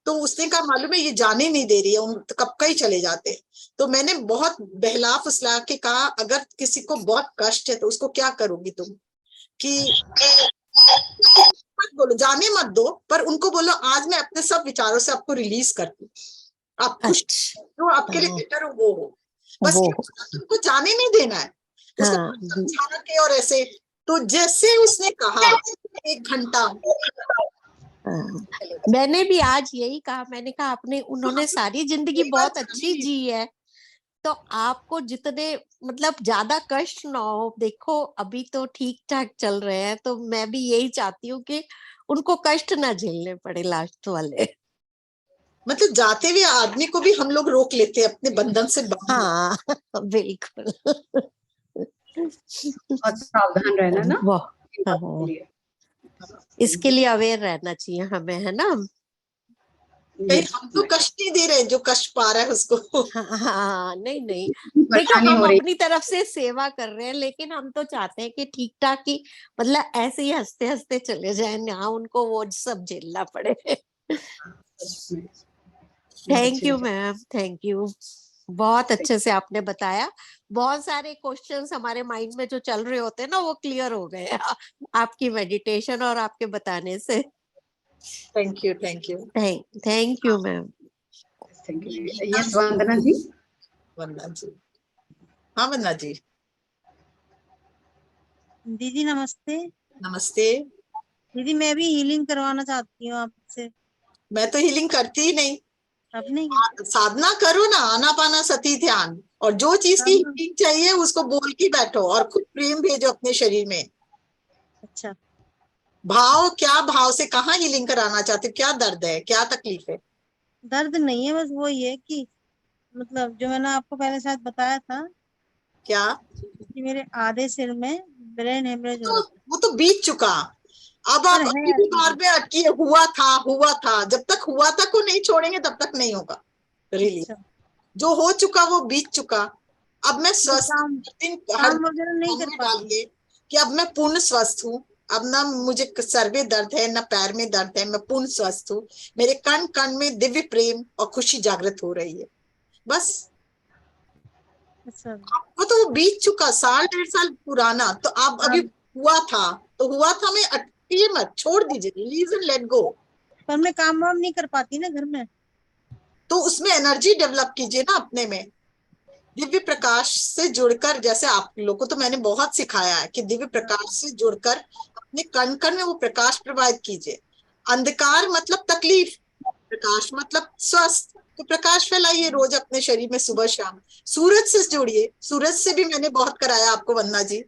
तो उसने कहा मालूम है ये जाने नहीं दे रही है, उन कब का ही चले जाते। तो मैंने बहुत बहला फुसला के कहा अगर किसी को बहुत कष्ट है तो उसको क्या करोगी तुम, कि मत बोलो, जाने मत दो, पर उनको बोलो आज मैं अपने सब विचारों से आपको रिलीज करती हूँ, आप खुश जो आपके लिए बेटर हो वो हो, बस उनको जाने नहीं देना है, उसको समझा के। और ऐसे तो जैसे उसने कहा 1 घंटा, मैंने भी आज यही कहा, मैंने कहा आपने, उन्होंने सारी जिंदगी बहुत अच्छी जी है, तो आपको जितने मतलब ज्यादा कष्ट ना हो, देखो अभी तो ठीक ठाक चल रहे हैं, तो मैं भी यही चाहती हूँ कि उनको कष्ट ना झेलने पड़े लास्ट वाले। मतलब जाते हुए आदमी को भी हम लोग रोक लेते हैं अपने बंधन से बाहर। हाँ बिल्कुल। बहुत सावधान रहना ना, इसके लिए अवेयर रहना चाहिए हमें, है ना। हम तो कष्ट नहीं दे रहे, जो कष्ट पा रहा है उसको। हाँ नहीं देखो हम अपनी तरफ से सेवा कर रहे हैं, लेकिन हम तो चाहते हैं कि ठीक ठाक ही, मतलब ऐसे ही हंसते हंसते चले जाए ना, उनको वो सब झेलना पड़े। Thank you ma'am, thank you, बहुत अच्छे से आपने बताया। बहुत सारे क्वेश्चंस हमारे माइंड में जो चल रहे होते हैं ना, वो क्लियर हो गए आपकी मेडिटेशन और आपके बताने से। Thank you thank you ma'am. Yes Vandana ji. हाँ वंदना जी। दीदी नमस्ते। नमस्ते दीदी मैं भी हीलिंग करवाना चाहती हूँ आपसे। मैं तो हीलिंग करती ही नहीं। अब नहीं, साधना करो ना, आनापाना सती ध्यान, और जो चीज की हीलिंग चाहिए उसको बोल के बैठो और खुद प्रेम भेजो अपने शरीर में। अच्छा, भाव, क्या भाव से कहाँ हीलिंग कराना चाहते हो, क्या दर्द है, क्या तकलीफ है? दर्द नहीं है, बस वो ये कि मतलब जो मैंने आपको पहले शायद बताया था, क्या कि मेरे आधे सिर में ब्रेन हेमरेज हो रहा था। वो तो बीत चुका। अब आप अपनी बीमार में अटकी, हुआ था, जब तक हुआ था को नहीं छोड़ेंगे तब तक नहीं होगा रियली। जो हो चुका वो बीत चुका। अब मैं स्वस्थ नहीं कर पाती कि अब मैं पूर्ण स्वस्थ हूँ। अब ना मुझे सर में दर्द है, ना पैर में दर्द है, मैं पूर्ण स्वस्थ हूँ। मेरे कण कण में दिव्य प्रेम और खुशी जागृत हो रही है, बस। वो तो बीत चुका, 1.5 साल पुराना। तो आप अभी हुआ था मैं अटकिए मत, छोड़ दीजिए, रिलीज एंड लेट गो। पर मैं काम वाम नहीं कर पाती ना घर में, तो उसमें एनर्जी डेवलप कीजिए ना अपने में, दिव्य प्रकाश से जुड़कर। जैसे आप लोगों को तो मैंने बहुत सिखाया है कि दिव्य प्रकाश से जुड़कर अपने कण कण में वो प्रकाश प्रवाहित कीजिए। अंधकार मतलब तकलीफ, प्रकाश मतलब स्वस्थ। तो प्रकाश फैलाइए रोज अपने शरीर में, सुबह शाम। सूरज से जुड़िए, सूरज से भी मैंने बहुत कराया आपको वंदना जी।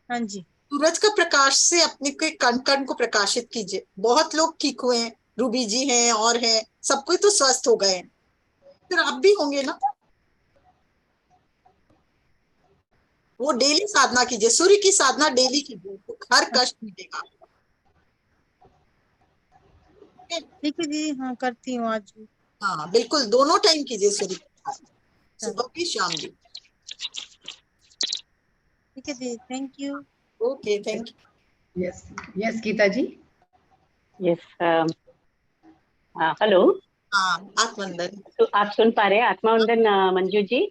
हाँ जी। सूरज का प्रकाश से अपने के कण कण को प्रकाशित कीजिए। बहुत लोग ठीक हुए हैं, रूबी जी हैं और हैं, सब कोई तो स्वस्थ हो गए हैं, फिर आप भी होंगे ना। वो डेली साधना कीजिए, सूर्य की साधना डेली कीजिए, तो हर कष्ट मिटेगा। ठीक है जी, हाँ करती हूँ आज भी। हाँ बिल्कुल, दोनों टाइम कीजिए सूर्य की साधना, सुबह भी शाम भी। ठीक है जी, thank you. Okay, thank you. Yes yes Geeta ji. Yes, hello. हाँ, आत्मवंदन। तो आप सुन पा रहे हैं? आत्मवंदन मंजू जी।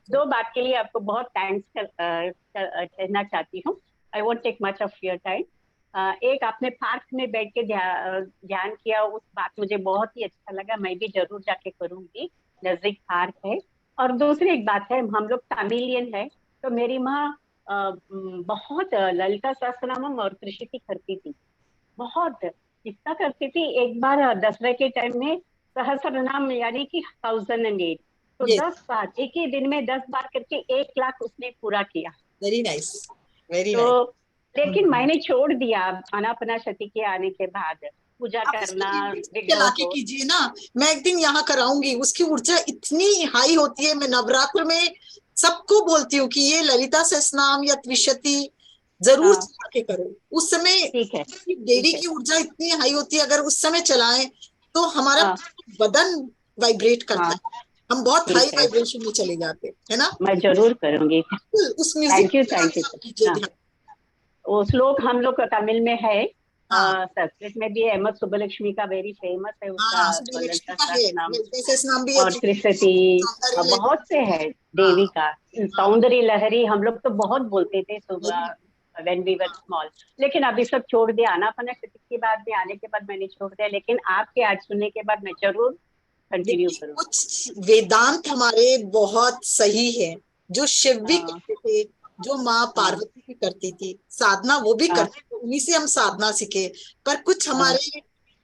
दो बात के लिए आपको बहुत थैंक्स कहना चाहती हूँ। I won't take much of your time. एक आपने पार्क में बैठ के ध्यान किया, उस बात मुझे बहुत ही अच्छा लगा, मैं भी जरूर जाके करूंगी, नजदीक पार्क है। और दूसरी एक बात है, हम लोग तमिलियन है, तो मेरी माँ बहुत ललिता सहस्त्रनामम और त्रिशति करती थी, बहुत इतना करती थी। एक बार दसरे के टाइम में सहस्त्र नाम यानी कि 1008, तो Yes. 10 बार एक ही दिन में 10 बार करके 1 लाख उसने पूरा किया। वेरी नाइस, वेरी तो नाइस। लेकिन मैंने छोड़ दिया अनापना शती के आने के बाद पूजा आप करना इसको विग्रह चला के को। कीजिए ना, मैं एक दिन यहाँ कराऊंगी, उसकी ऊर्जा इतनी हाई होती है। मैं नवरात्र में सबको बोलती हूँ कि ये ललिता सहस्त्रनाम या त्रिशति जरूर हाँ, चला के करो। उस समय ठीक है, देवी ठीक है। की ऊर्जा इतनी हाई होती है, अगर उस समय चलाएं तो हमारा हाँ, बदन वाइब्रेट करता हाँ, है, हम बहुत हाई ठीक है, वाइब्रेशन में चले जाते हैं, है ना। मैं जरूर करूंगी। उस म्यूजिक थैंक यू। कीजिए हाँ, ध्यान। वो श्लोक हम लोग तमिल में है, हाँ संस्कृत में भी अहमद सुब्बलक्ष्मी का वेरी फेमस है उसका हाँ, सुब्बलक्ष्मी ललिता का है, सहस्त्रनाम। ललिता सहस्त्रनाम भी है, और त्रिशति, सौंदर्य लहरी। बहुत से है हाँ देवी का। सौंदर्य लहरी हम लोग तो बहुत बोलते थे सुबह हाँ, व्हेन वी वर स्मॉल, लेकिन अभी सब छोड़ दिया। आनापाना शक्ति के बाद में आने के बाद मैंने छोड़ दिया, लेकिन आपके आज सुनने के बाद मैं जरूर कंटिन्यू देखिए करूँ। कुछ वेदांत हमारे बहुत सही है, जो शिव भी हाँ, करते थे, जो माँ हाँ, पार्वती भी करती थी, साधना वो भी हाँ, करते थे, उन्हीं से हम साधना सीखे। पर कुछ हाँ, हमारे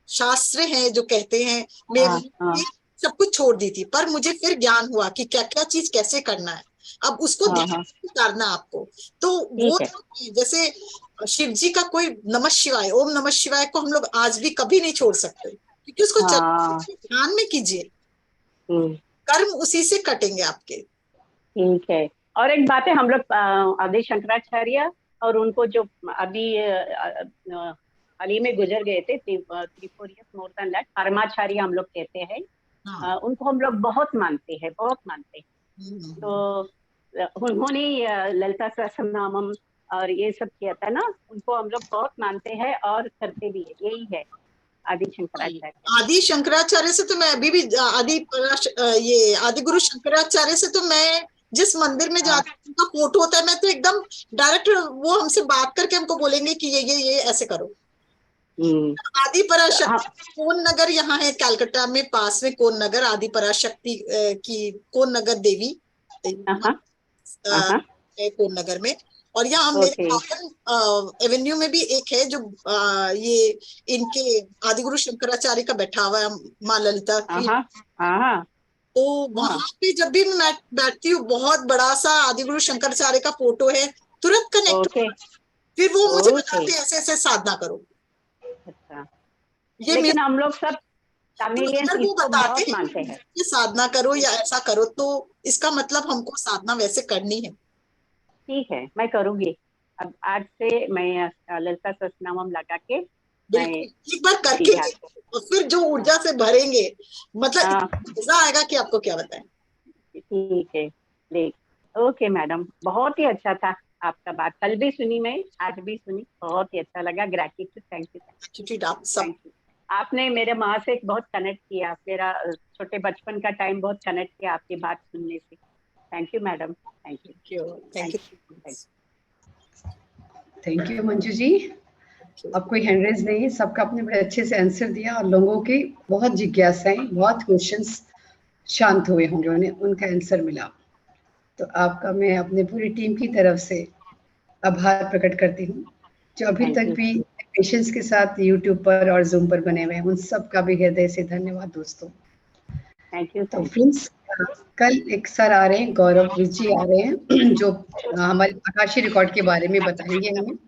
शास्त्र हैं जो कहते हैं, हाँ, मैं सब कुछ छोड़ दी थी, पर मुझे फिर ज्ञान हुआ कि क्या क्या चीज कैसे करना है, अब उसको हाँ, ध्यान हाँ, से करना आपको। तो वो ठीक है। जैसे शिव जी का कोई नमः शिवाय, ओम नमः शिवाय को हम लोग आज भी कभी नहीं छोड़ सकते, क्योंकि उसको हाँ, ध्यान में कीजिए, हम्म, कर्म उसी से कटेंगे आपके। ठीक है। और एक बात है, हम लोग आदि शंकराचार्य और उनको जो अभी हाल ही में गुजर गए थे, 3-4 years मोर देन दैट, परमाचार्य हम लोग कहते हैं। हाँ उनको हम लोग बहुत मानते हैं, बहुत मानते हैं। तो उन्होंने ललिता सहस्त्रनामम और ये सब किया था ना, उनको हम लोग बहुत मानते हैं और करते भी है, यही है आदि शंकराचार्य। आदि शंकराचार्य से तो मैं अभी भी ये आदि गुरु शंकराचार्य से तो मैं जिस मंदिर में हाँ, जाती हूँ, उनका फोटो होता है, मैं तो एकदम डायरेक्ट, वो हमसे बात करके हमको बोलेंगे कि ये ऐसे करो। हम्म, आदि हाँ, पराशक्ति कोन नगर यहाँ है कलकत्ता में, पास में कोन नगर, आदि पराशक्ति की कोन नगर देवी हाँ, हाँ, है कोन नगर में। और यहाँ मेरे ओके, एवेन्यू में भी एक है जो ये इनके आदिगुरु शंकराचार्य का बैठा हुआ है, माँ ललिता हाँ, की। हाँ, हाँ, तो हाँ, वहां पे जब भी मैं बैठती हूँ, बहुत बड़ा सा आदिगुरु शंकराचार्य का फोटो है, तुरंत कनेक्ट, ओके, फिर वो मुझे ओके, बताते हैं ऐसे ऐसे साधना करो। अच्छा। ये लेकिन मेरे, हम लोग सब तो तमिलियंस अगर वो इसको बताते बहुत हैं मानते हैं। कि साधना करो या ऐसा करो, तो इसका मतलब हमको साधना वैसे करनी है। ठीक है, मैं करूंगी। अब आज से मैं ललिता सहस्त्रनामम लगा के मैं बिल्कुल, एक बार अभी करके ध्यान देखिए, और फिर जो ऊर्जा से भरेंगे, मतलब हाँ, इतना मजा आएगा कि आपको क्या बताएं। ठीक है। ले, ओके मैडम, बहुत ही अच्छा था आपका बात, कल भी सुनी मैं, आज भी सुनी, बहुत ही अच्छा लगा। ग्रेटिट्यूड, थैंक यू, क्योंकि आप सब, थैंक यू। आपने मेरे माँ से बहुत कनेक्ट किया, मेरा छोटे बचपन का टाइम बहुत कनेक्ट किया आपकी बात सुनने से। Thank you madam, thank you, thank you. Thank you Manju ji. अब कोई हैंड रेज नहीं है, सबका अपने बड़े अच्छे से आंसर दिया, और लोगों की बहुत जिज्ञासाएं, बहुत क्वेश्चंस शांत हुए होंगे, उन्हें उनका आंसर मिला। तो आपका मैं अपने पूरी टीम की तरफ से आभार प्रकट करती हूँ, जो अभी थैंक तक यू, भी पेशेंस के साथ यूट्यूब पर और जूम पर बने हुए हैं, उन सब का भी हृदय से धन्यवाद दोस्तों। थैंक यू, तो थैंक यू। फ्रेंड्स, कल एक सर आ रहे हैं, गौरव जी आ रहे हैं, जो हमारे आकाशीय रिकॉर्ड के बारे में बताएंगे हमें।